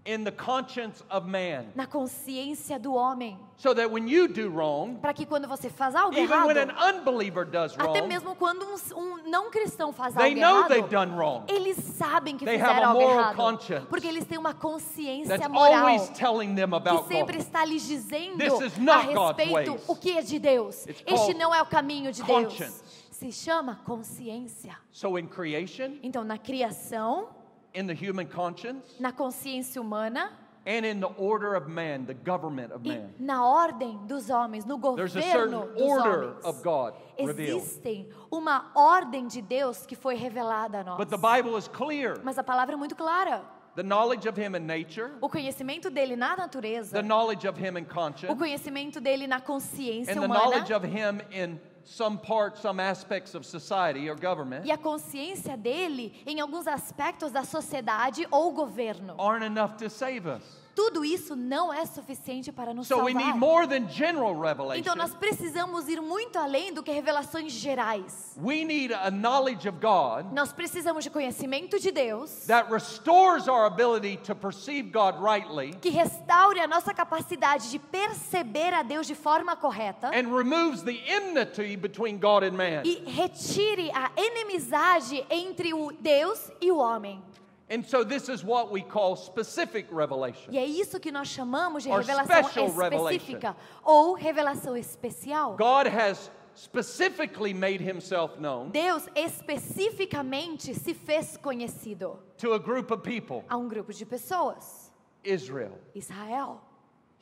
in the conscience of man, na consciência do homem, so that when you do wrong, para que quando você faz algo even errado, when an unbeliever does até wrong, mesmo quando um não cristão faz they algo know errado, they've done wrong. eles sabem que They fizeram have a algo moral errado, conscience porque eles têm uma consciência That's moral always telling them que about sempre God. está lhes dizendo This is a not God's respeito ways. o que é de Deus. It's Este called não é o caminho de Deus. conscience. Se chama consciência. So in creation, Então, na criação, in the human conscience, na consciência humana and in the order of man, the government of e man, na ordem dos homens, no there's a governo certain dos order homens, of God revealed. existem uma ordem de Deus que foi revelada a nós. But the Bible is clear. Mas a palavra é muito clara. The knowledge of Him in nature, O conhecimento dele na natureza, the knowledge of Him in o conscience, conhecimento dele na consciência and the humana knowledge of Him in some parts, some aspects of society or government e a consciência dele em alguns aspectos da sociedade ou governo. aren't enough to save us. Tudo isso não é suficiente para nos So we need salvar. more than general revelation. Então nós precisamos ir muito além do que revelações gerais. We need a knowledge of God Nós precisamos de conhecimento de Deus that restores our ability to perceive God rightly que restaure a nossa capacidade de perceber a Deus de forma correta and removes the enmity between God and man. e retire a inimizade entre o Deus e o homem. And so this is what we call specific revelation. E é isso que nós chamamos de Or revelação special específica ou revelação especial. God has specifically made Himself known Deus especificamente se fez conhecido to a group of people, a um grupo de pessoas, Israel. Israel.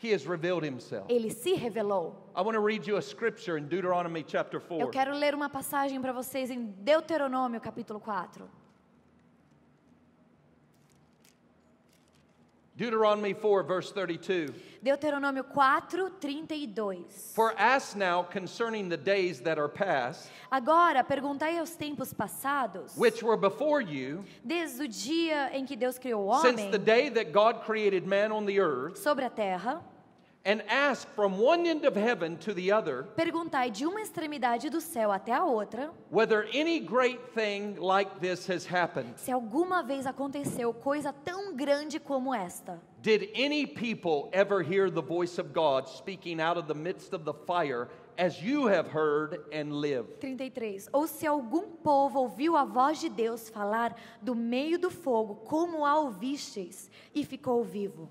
He has revealed Himself. Ele se revelou. I want to read you a scripture in Deuteronomy chapter 4. Eu quero ler uma passagem para vocês em Deuteronômio capítulo 4. Deuteronomy 4, verse 32. Deuteronômio 4, 32. For ask now concerning the days that are past, Agora, perguntai aos tempos passados, which were before you, desde o dia em que Deus criou o since homem the day that God created man on the earth, sobre a terra, and ask from one end of heaven to the other, perguntai de uma extremidade do céu até a outra, whether any great thing like this has happened. se alguma vez aconteceu coisa tão grande como esta. Did any people ever hear the voice of God speaking out of the midst of the fire as you have heard and lived? 33. Ou se algum povo ouviu a voz de Deus falar do meio do fogo, como a ouvistes, e ficou vivo.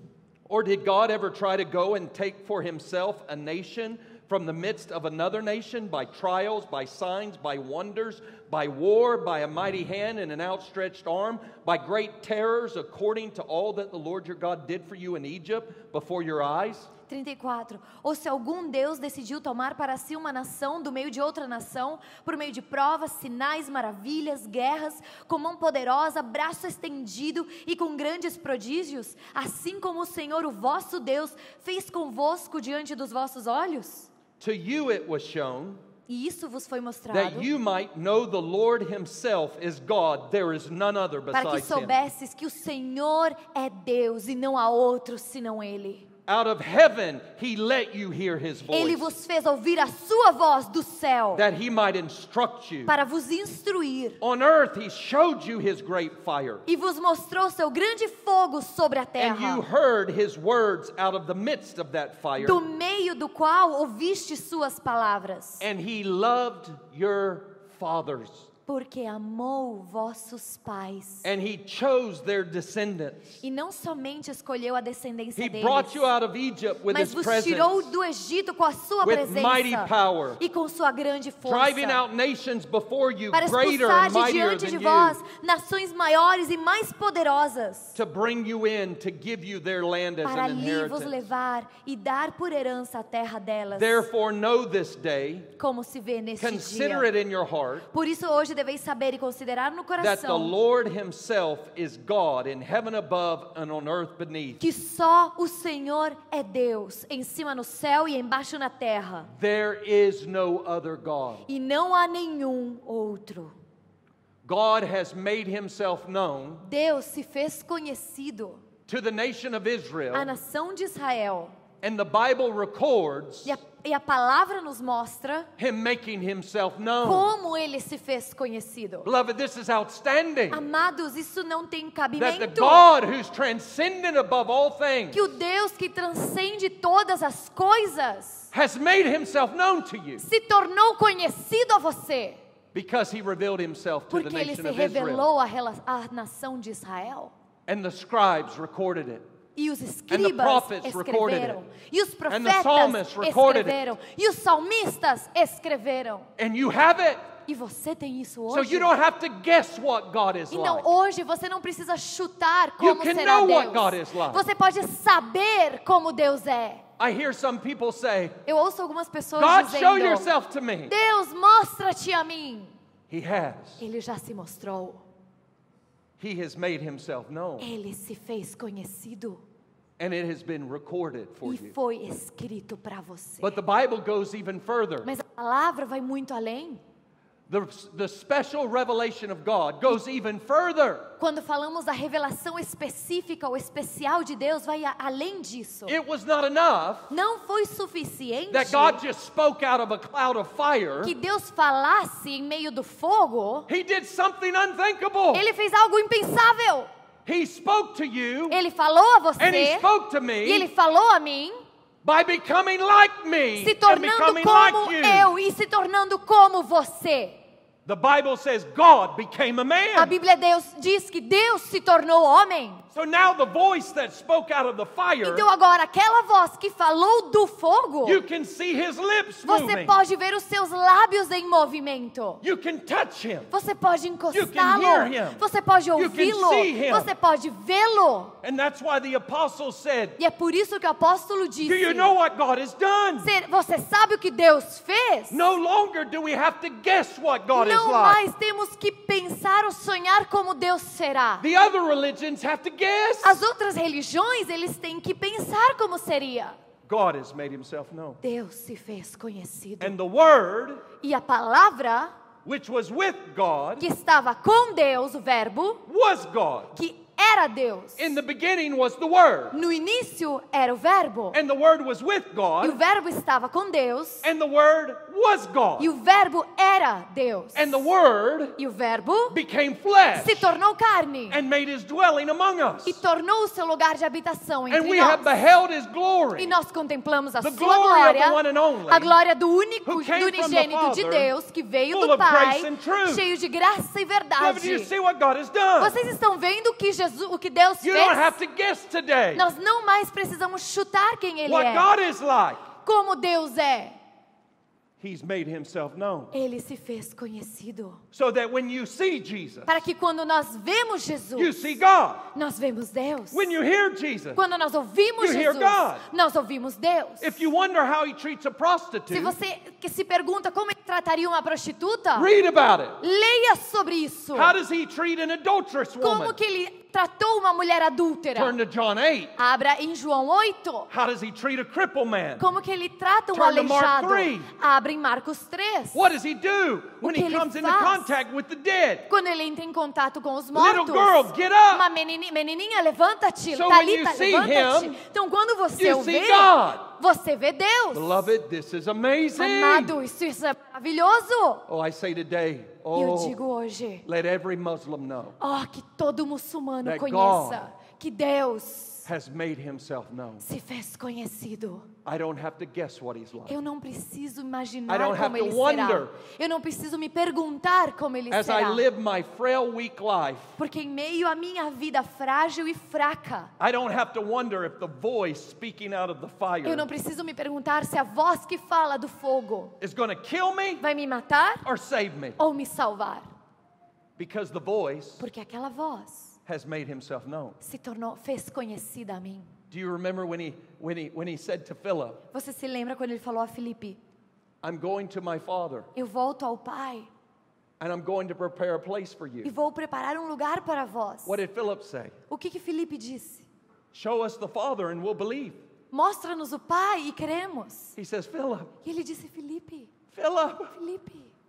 Or did God ever try to go and take for Himself a nation from the midst of another nation by trials, by signs, by wonders, by war, by a mighty hand and an outstretched arm, by great terrors, according to all that the Lord your God did for you in Egypt before your eyes? 34. Ou se algum Deus decidiu tomar para si uma nação do meio de outra nação, por meio de provas, sinais, maravilhas, guerras, com mão poderosa, braço estendido e com grandes prodígios, assim como o Senhor, o vosso Deus, fez convosco diante dos vossos olhos? To you it was shown E isso vos foi mostrado that you might know the Lord himself is God, there is none other para que besides him. soubesses que o Senhor é Deus e não há outro senão Ele. Out of heaven he let you hear his Ele voice, vos fez ouvir a sua voz do céu that he might instruct you. para vos instruir On earth he showed you his great fire, e vos mostrou seu grande fogo sobre a and you terra, heard his words out of the midst of that fire, do meio do qual ouviste suas palavras, and he loved your fathers, porque amou vossos pais. and he chose their descendants. E não somente escolheu a descendência He deles, brought you out of Egypt with mas his vos presence, tirou do Egito com a sua with mighty presença power, e com sua grande força, driving out nations before you para greater expulsar and de mightier diante than de you, vós nações maiores e mais poderosas, to bring you in to give you their land as para an ali vos inheritance. levar e dar por herança a terra delas, Therefore know this day, como se vê neste consider dia. it in your heart, Por isso hoje deveis saber e considerar no that the coração Lord himself is God in heaven above and on earth beneath. que só o Senhor é Deus, em cima no céu e embaixo na terra, There is no other God. e não há nenhum outro. God has made himself known Deus se fez conhecido to the nation of Israel, à nação de Israel, and the Bible records e a palavra nos mostra him making himself known. como ele se fez conhecido. Beloved, this is outstanding. Amados, isso não tem That the cabimento. God who's transcendent above all things Que o Deus que transcende todas as coisas has made himself known to you se tornou conhecido a você, because he revealed himself to the porque ele nation se of Israel. revelou à nação de Israel. And the scribes recorded it. E os the escribas prophets recorded escreveram, it. e os And the psalmists profetas recorded it. escreveram, e os salmistas escreveram. And you have it. E você tem isso So hoje. you don't have to guess what God is Então like. hoje você não precisa chutar You como can será know what Deus. God is like. Você pode saber como Deus é. I hear some people say, Eu ouço algumas pessoas God, show dizendo: yourself to me. Deus, mostra-te a mim. He has. Ele já se mostrou. He has made himself known. Ele se fez conhecido And it has been recorded for e you. foi escrito para você. But the Bible goes even further. Mas a palavra vai muito além. The special revelation of God goes even further. Quando falamos da revelação específica ou especial de Deus, vai além disso. It was not enough Não foi suficiente that God just spoke out of a cloud of fire. que Deus falasse em meio do fogo. He did something unthinkable. Ele fez algo impensável. He spoke to you Ele falou a and he você spoke to e Ele me falou a mim, by becoming like me se and tornando becoming como like you. eu e se tornando como você. The Bible says God became a A man. Bíblia diz que Deus se tornou homem. So now the voice that spoke out of the fire, Então agora aquela voz que falou do fogo, you can see his lips você moving. pode ver os seus lábios em movimento. You can touch him. Você pode hear encostá-lo. him. Você pode You can ouvi-lo. see him. Você pode vê-lo. And that's why the apostle said, E é por isso que o apóstolo disse: do you know what God has done? Você sabe o que Deus fez? No longer do we have to guess what God is Não like. mais temos que pensar ou sonhar como Deus será. The other religions have to guess. As outras religiões, eles têm que pensar como seria. God has made himself known. Deus se fez conhecido. And the word, E a palavra which was with God, que estava com Deus, o verbo, was God. que era Deus. In the beginning was the word. No início era o verbo. And the word was with E o God. verbo estava com Deus. And the word was E God. o verbo era Deus. And the word E o verbo became flesh se tornou carne. and made his dwelling among us. E tornou o seu lugar de habitação And entre we have nós. beheld his E glory, nós contemplamos a the sua glory of the one glória, and only, a glória do único, who do came from the unigênito de Father, Deus, que veio full do of Pai, grace and truth. cheio de graça e Beloved, do you verdade. see what God has done? Vocês estão vendo o que Deus You don't have fez? to guess today Nós não mais precisamos chutar quem Ele what é, God is like. como Deus é. He's made himself known. Ele se fez conhecido. So that when you see Jesus, Para que quando nós vemos you Jesus, see God. nós vemos Deus. When you hear Jesus, Quando nós ouvimos you hear Jesus, God. nós ouvimos Deus. if you wonder how he treats a Se prostitute, você que se pergunta como ele trataria uma prostituta, read about it. leia sobre isso. How does he treat an adulterous woman? Como que ele tratou uma mulher adúltera? Turn to John 8. Abra em João 8. How does he treat a crippled man? Como que ele trata um Turn to Mark aleijado? 3. Abra em Marcos 3. What does he do when que he ele comes into faz? contact with the dead? Quando ele entra em contato com os Little mortos. girl, get up. Uma menininha, levanta-te. So when Talita, you see levanta-te. him, Então quando você you o see vê, God. você vê Deus. Beloved, this is amazing. Amado, isso é maravilhoso. Oh, I say today, E eu oh, digo hoje, let every Muslim know que todo muçulmano That conheça que Deus has made himself known. se fez conhecido. I don't have to guess what he's like. Eu não preciso I imaginar don't have como to ele wonder. será. Eu não preciso me perguntar como ele As I será. live my frail, weak life, Porque em meio à minha vida frágil e fraca, I don't have to wonder if the voice speaking out of the fire eu não preciso me perguntar se a voz que fala do fogo is going to kill me vai me matar or save me. ou me salvar. Because the voice Porque aquela voz has made himself known. fez conhecida a mim. Do you remember when he said to Philip, Você se lembra quando ele falou a Filipe: I'm going to my father eu volto ao Pai and I'm going to prepare a place for e you? vou preparar um lugar para vós. What did Philip say? O que Filipe disse? Show us the Father and we'll believe. Mostra-nos o Pai e cremos. He says, Philip, E ele disse: Filipe,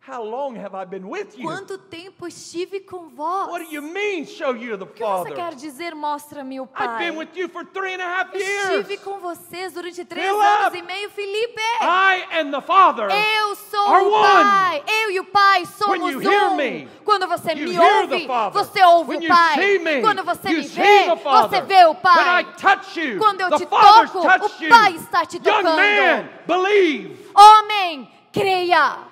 how long have I been with you? quanto tempo estive com vós? What do you mean, show you the O que você Father? quer dizer, mostra-me o I've Pai? been with you for 3.5 Estive years. com vocês durante 3 Philip, anos e meio, Filipe. I and the Father Eu sou are o one. Pai. Eu e o Pai somos When you hear um. me, Quando você you me hear the ouve, Father. você ouve When o you Pai. see me, Quando você you me see vê, the Father. você vê o When I Pai. touch you, Quando eu the te Father's toco, touched o you. Pai está te Young tocando. man, believe. Homem, creia.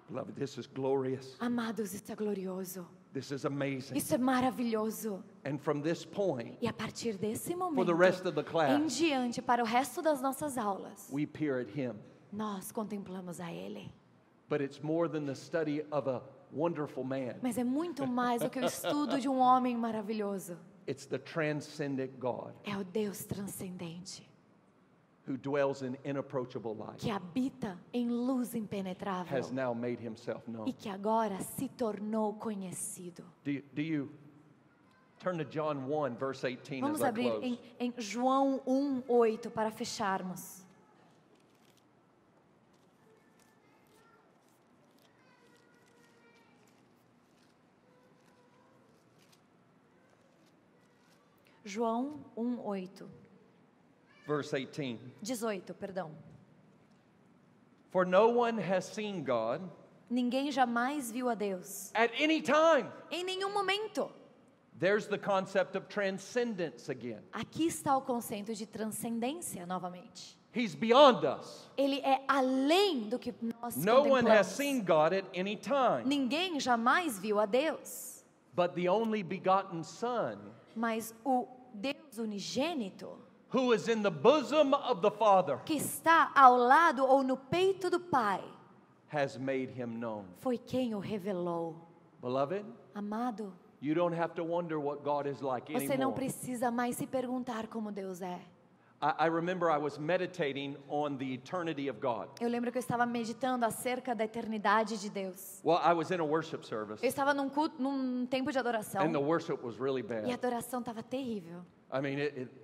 Beloved, this is glorious. Amados, isso é glorioso. This is amazing. Isso é maravilhoso. And from this point, E a partir desse for momento, the rest of the class, em diante, para o resto das nossas aulas, we peer at him. nós contemplamos a Ele. But it's more than the study of a wonderful man. Mas é muito mais do que o estudo de um homem maravilhoso. It's the transcendent God É o Deus transcendente, who dwells in inapproachable light, que habita em luz impenetrável has now made himself known. e que agora se tornou conhecido. Do you turn to John 1, verse 18 Vamos as I abrir close? em João 1:8 para fecharmos. João 1:8. Verse 18. 18, perdão. For no one has seen God Ninguém jamais viu a Deus at any time. em nenhum momento. There's the concept of transcendence again. Aqui está o conceito de transcendência novamente. He's beyond us. Ele é além do que nós No one has contemplamos. seen God at any time. Ninguém jamais viu a Deus, But the only begotten Son, mas o Deus unigênito, who is in the bosom of the Father, que está ao lado ou no peito do Pai, has made him known. foi quem o revelou. Beloved, Amado, you don't have to wonder what God is like você não anymore. precisa mais se perguntar como Deus é. I remember I was meditating on the eternity of God. Eu lembro que eu estava meditando acerca da eternidade de Deus. Well, I was in a worship service, Eu estava num culto, num tempo de adoração, and the worship was really e a bad. adoração estava terrível. I mean,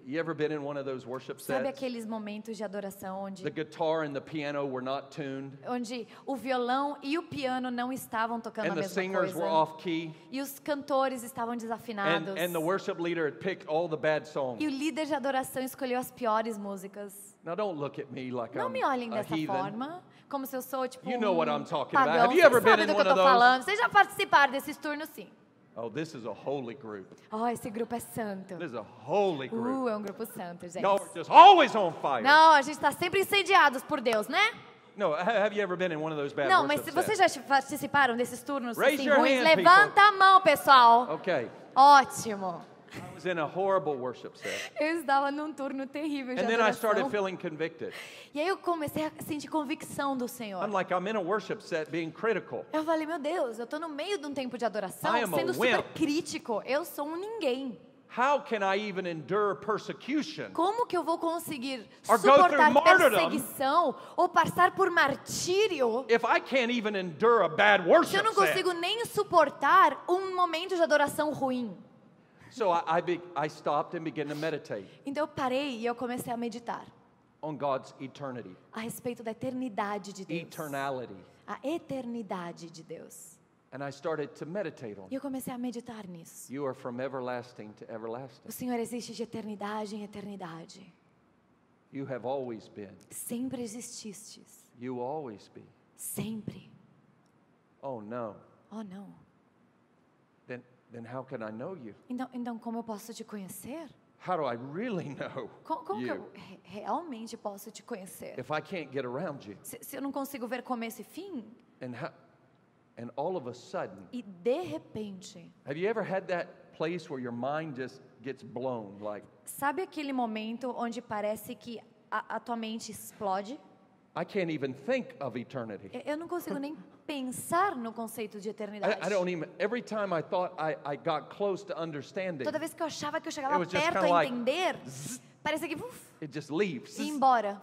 you ever been in one of those worship Sabe sets? aqueles momentos de adoração onde, The guitar and the piano were not tuned, onde o violão e o piano não estavam tocando and a the mesma singers were coisa? off key, E os cantores estavam desafinados. and the worship leader had picked all the bad songs. E o líder de adoração escolheu as piores músicas. Now, don't look at me like Não I'm me olhem a dessa heathen. forma, como se eu sou tipo You know what I'm talking about. pagão. Have you ever Vocês been sabem in do que eu one tô of those? falando. Vocês já participaram desses turnos, sim. Oh, this is a holy group. Oh, esse grupo é santo. This is a holy group. É um grupo santo, gente. Y'all are just always on fire. Não, a gente está sempre incendiados por Deus, né? No, have you ever been in one of those bad Não, mas worship se vocês sets? já participaram desses turnos Raise assim your ruins, hand, levanta a mão, pessoal. Okay. Ótimo. I was in a horrible worship set. Eu estava num turno terrível de And then I started adoração. feeling convicted. E aí eu comecei a sentir convicção do Senhor. I'm like, I'm in a worship set being critical. Eu falei, meu Deus, eu estou no meio de um tempo de adoração, I am a sendo super wimp. crítico. Eu sou um ninguém. How can I even endure persecution? Como que eu vou conseguir Or go through suportar martyrdom perseguição ou passar por martírio if I can't even endure a bad se worship eu não set? consigo nem suportar um momento de adoração ruim? So I stopped and began to meditate Então eu parei e eu comecei a meditar on God's eternity, a respeito da eternidade de Deus. eternality. A eternidade de Deus. And I started to meditate on E eu comecei a meditar nisso. You are from everlasting to everlasting. O Senhor existe de eternidade em eternidade. You have always been. Sempre exististes. You will always be. Sempre. Oh no. Oh, não. Then how can I know you? Então como eu posso te conhecer? How do I really know Como que you eu realmente posso te conhecer? if I can't get around you? Se eu não consigo ver começo e fim? And all of a sudden, E de repente, have you ever had that place where your mind just gets blown? Like, sabe aquele momento onde parece que a tua mente explode? I can't even think of eternity. Eu não consigo nem pensar no conceito de eternidade. I don't even, every time I thought I got close to understanding, Toda vez que eu achava que eu It chegava was just perto kinda a like, entender, parecia que it just leaves. ia embora.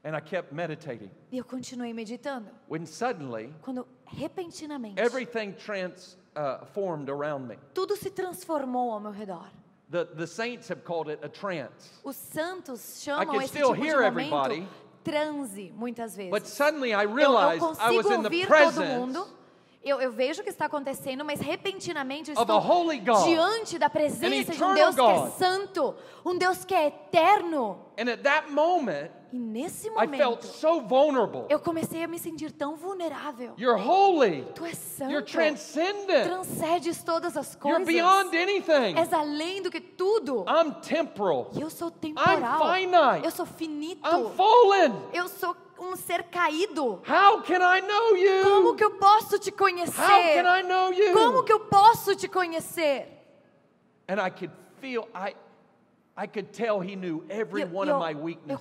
And I kept meditating. E eu continuei meditando. When suddenly, Quando repentinamente everything transformed around me. tudo se transformou ao meu redor. The saints have called it a trance. Os santos I chamam can esse still tipo de hear momento everybody. transe, muitas But vezes. suddenly I Eu realized I was consigo in the ouvir todo presence mundo. Eu vejo o que está acontecendo, mas repentinamente eu of a estou holy God, diante da presença de um eternal Deus que é God. santo, um Deus que é eterno. And at that moment, E nesse I felt momento, so vulnerable. eu comecei a me sentir tão vulnerável. You're holy. Tu és santo. You're transcendent. Transcendes todas as You're coisas. beyond anything. És além do que tudo. I'm temporal. E eu sou temporal. I'm finite. Eu sou finito. I'm fallen. Eu sou um ser caído. How can I know you? Como que eu posso te conhecer? How can I know you? Como que eu posso te conhecer? And I could feel, I could tell he knew every one of my weaknesses.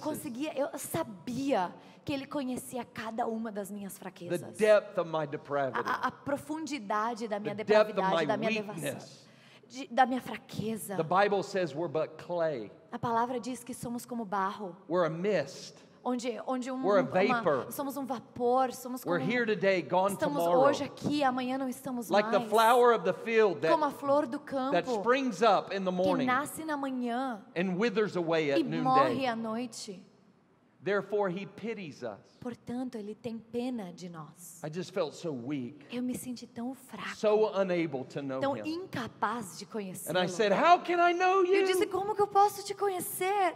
Eu sabia que ele conhecia cada uma das minhas The fraquezas. depth of my depravity. A profundidade da minha The depth of depravidade, my da minha devação, weakness. da minha fraqueza. The Bible says we're but clay. A palavra diz que somos como barro, We're a mist. onde We're a vapor. somos um vapor, somos como We're here today, gone estamos tomorrow. hoje aqui, amanhã não estamos Like mais. the flower of the field Como a that, flor do that campo springs up in the que morning nasce na manhã and withers away at e morre noonday. à noite. Therefore, he pities us. Portanto, ele tem pena de nós. I just felt so weak, Eu me senti tão fraco, so unable to know tão him. incapaz de And conhecê-lo. I said, how can I know Eu disse, you? como que eu posso te conhecer?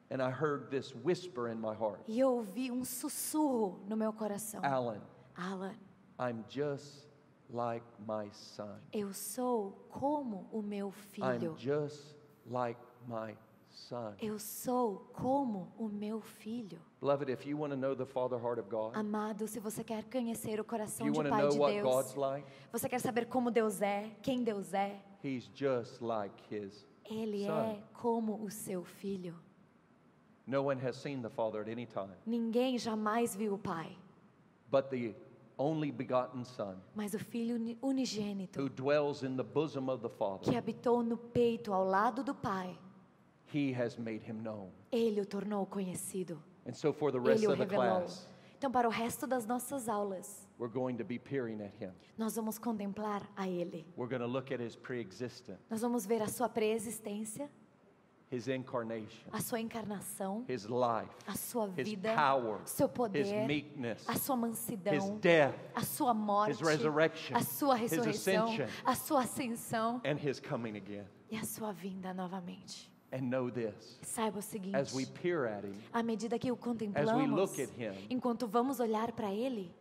And I heard this whisper in my heart. E eu ouvi um sussurro no meu coração. Alan, Alan, I'm just like my son. eu sou como o meu filho. I'm just like my son. Eu sou como o meu filho. Beloved, if you want to know the father heart of God, Amado, se você quer conhecer o coração you de want to Pai know de what Deus, God's like, você quer saber como Deus é, quem Deus é, he's just like his Ele son. é como o seu filho. No one has seen the Father at any time, Ninguém jamais viu o Pai, but the only begotten Son, mas o Filho unigênito, who dwells in the bosom of the Father, que habitou no peito ao lado do Pai, he has made him known. Ele o tornou conhecido. And so for the rest Ele o of the revelou. class, Então, para o resto das nossas aulas, we're going to be peering at him. nós vamos contemplar a Ele. We're going to look at his pre-existent, Nós vamos ver a sua preexistência, his incarnation, a sua encarnação, his life, a sua his vida, power, seu his poder, meekness, a sua his mansidão, death, a sua morte, his resurrection, a sua his ressurreição, ascension, a sua ascensão and his coming again. e a sua vinda novamente. And know this, Saiba o seguinte, as we peer at him, à medida que o as we contemplamos, look at him, enquanto vamos olhar para Ele,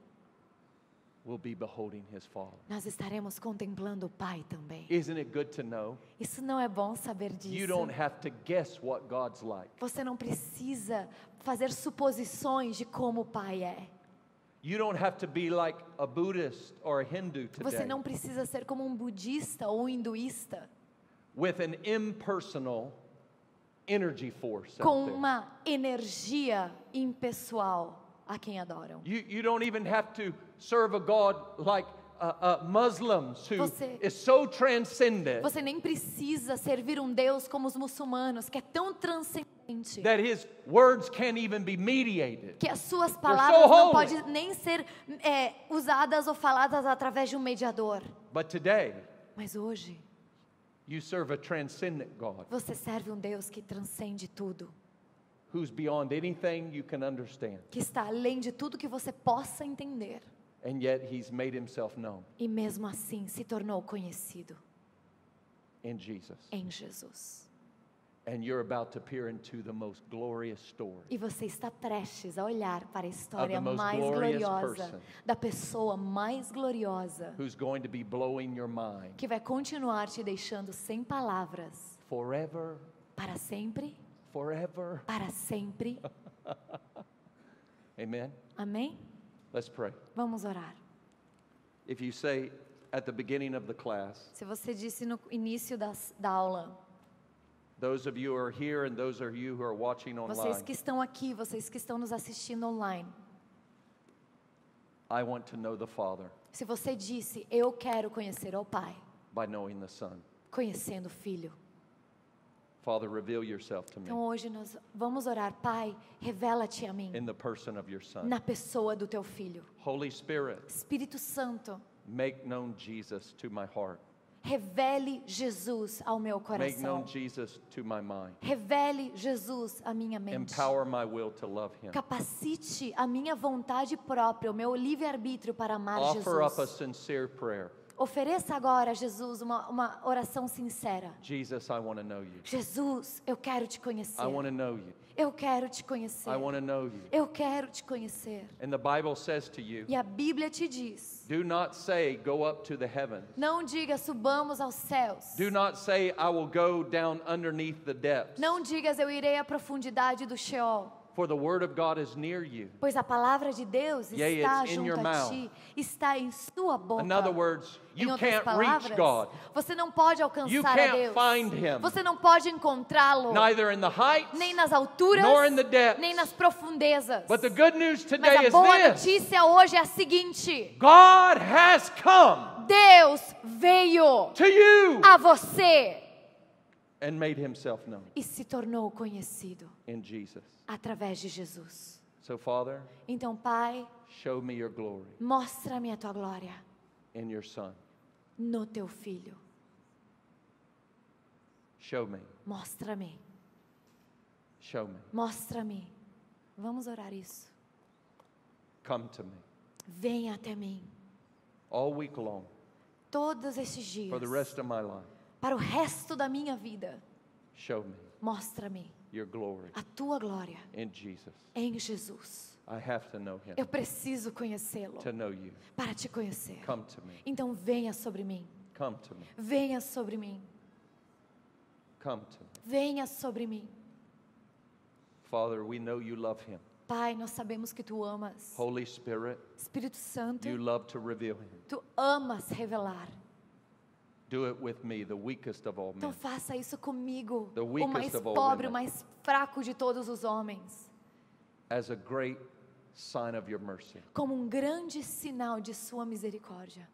we'll be beholding his fall. nós estaremos contemplando o Pai também. Isn't it good to know? Isso não é bom saber You disso. don't have to guess what God's like. Você não precisa fazer suposições de como o Pai é. You don't have to be like a Buddhist or a Hindu Você today não precisa ser como um budista ou um hinduísta with an impersonal energy force com out there. uma energia impessoal a quem adoram. You don't even have to serve a God like Muslims who Você- is so transcendent Você nem precisa servir um Deus como os muçulmanos, que é tão transcendente that his words can't even be mediated. que as suas so palavras não holy. podem nem ser usadas ou faladas através de um mediador. But today, Mas hoje, you serve a transcendent God você serve um Deus que transcende tudo, who's beyond anything you can understand. que está além de tudo que você possa entender. And yet he's made himself known E mesmo assim se tornou conhecido in Jesus. em Jesus. And you're about to peer into the most glorious story E você está prestes a olhar para a história most mais glorious gloriosa, person. da pessoa mais gloriosa, who's going to be blowing your mind que vai continuar te deixando sem palavras. forever, Para sempre, forever. para sempre. Amen. Amém? Let's pray. Vamos orar. If you say at the beginning of the class, Se você disse no início da aula, those of you who are here and those of you who are watching vocês online, que estão aqui, vocês que estão nos assistindo online, I want to know the Father se você disse, eu quero conhecer o Pai, by knowing the Son. conhecendo o Filho. Father, reveal yourself to me Então hoje nós vamos orar, Pai, revela-te a mim, in the person of your Son. na pessoa do teu Filho. Holy Spirit, Espírito Santo, make known Jesus to my heart. revele Jesus ao meu Make known coração. Jesus to my mind. Revele Jesus à minha mente. Empower my will to love him. Capacite a minha vontade própria, o meu livre-arbítrio para amar Offer up a Jesus. sincere prayer. Ofereça agora a Jesus uma oração sincera. Jesus, I want to know you. Jesus, eu quero te conhecer. I want to know you. Eu quero te conhecer. I want to know you. Eu quero te conhecer. And the Bible says to you, E a Bíblia te diz, do not say, go up to the heavens. não diga subamos aos céus. Do not say, I will go down underneath the depths. Não digas eu irei à profundidade do Sheol. For the word of God is near you. Pois a palavra de Deus Yea, está it's in junto your a mouth. ti, está em sua boca. In other words, Em you outras can't palavras, reach God. você não pode You alcançar a can't Deus. find him. Você não pode encontrá-lo, Neither in the heights, nem nas alturas, nor in the depths. nem nas profundezas. But the good news Mas today a is boa this. notícia hoje é a seguinte: God has come Deus veio to you a você and made himself known e se tornou conhecido in Jesus. através de Jesus. So, Father, Então, Pai, show me your glory mostra-me a tua glória in your Son. no teu Filho. Show me. Mostra-me, Show me. mostra-me. Vamos orar isso. Come to me Venha até mim all week long todos estes dias, for the rest of my life. para o resto da minha vida. Show me Mostra-me your glory a tua glória in Jesus. em Jesus. I have to know him Eu preciso conhecê-lo to know you. para te conhecer. Come to me. Então venha sobre mim. Come to me. Venha sobre mim. Come to me. Venha sobre mim. Father, we know you love him. Pai, nós sabemos que tu amas. Holy Spirit, Espírito Santo, you love to reveal him. tu amas revelar. Do it with me, the weakest of all Então men. faça isso comigo, The o weakest mais of all pobre, women. o mais fraco de todos os homens, As a great sign of your mercy. como um grande sinal de sua misericórdia.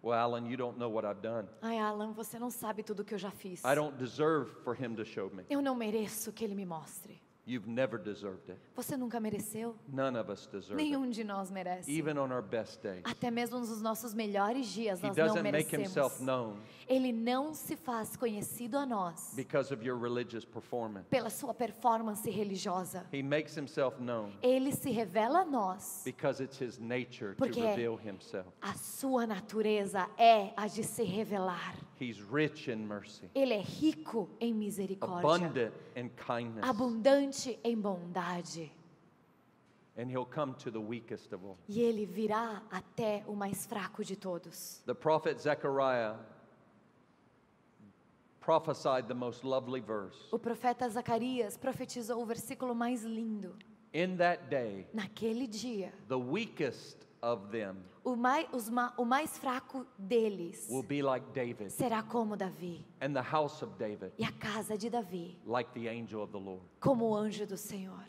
Well, Alan, you don't know what I've done. Ai, Alan, você não sabe tudo que eu já fiz. I don't deserve for him to show me. Eu não mereço que ele me mostre. You've never deserved it. Você nunca mereceu? None of us deserve it. Nenhum de nós merece. Even on our best days. Até mesmo nos nossos melhores dias He nós não doesn't make merecemos. himself known Ele não se faz conhecido a nós because of your religious performance. pela sua performance religiosa. He makes himself known Ele se revela a nós because it's his nature to Porque reveal himself. a sua natureza é a de se revelar. He's rich in mercy, Ele é rico em misericórdia, abundant in kindness, abundante em bondade. and he'll come to the weakest of all. E ele virá até o mais fraco de todos. The prophet Zechariah prophesied the most lovely verse. O profeta Zacarias profetizou o versículo mais lindo. In that day, naquele dia, the weakest of them o mais fraco deles will be like David, será como Davi, and the house of David e a casa de Davi like the angel of the Lord. como o anjo do Senhor.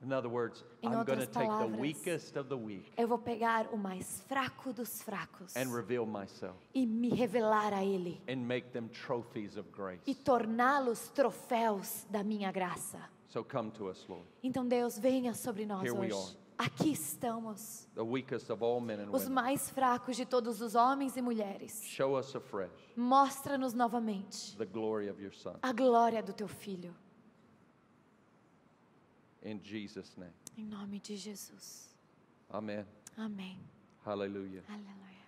In other words, Em I'm going to outras take the palavras, weakest of the weak Eu vou pegar o mais fraco dos fracos and reveal myself e me revelar a Ele and make them trophies of grace. e torná-los troféus da minha graça. So come to us, Lord, Então Deus, venha sobre nós Here we hoje. Aqui estamos, the weakest of all men and os women. mais fracos de todos os homens e mulheres. Show us afresh Mostra-nos novamente the glory of your Son. a glória do Teu Filho. In Jesus' name. Em nome de Jesus. Amen. Amém. Hallelujah. Aleluia.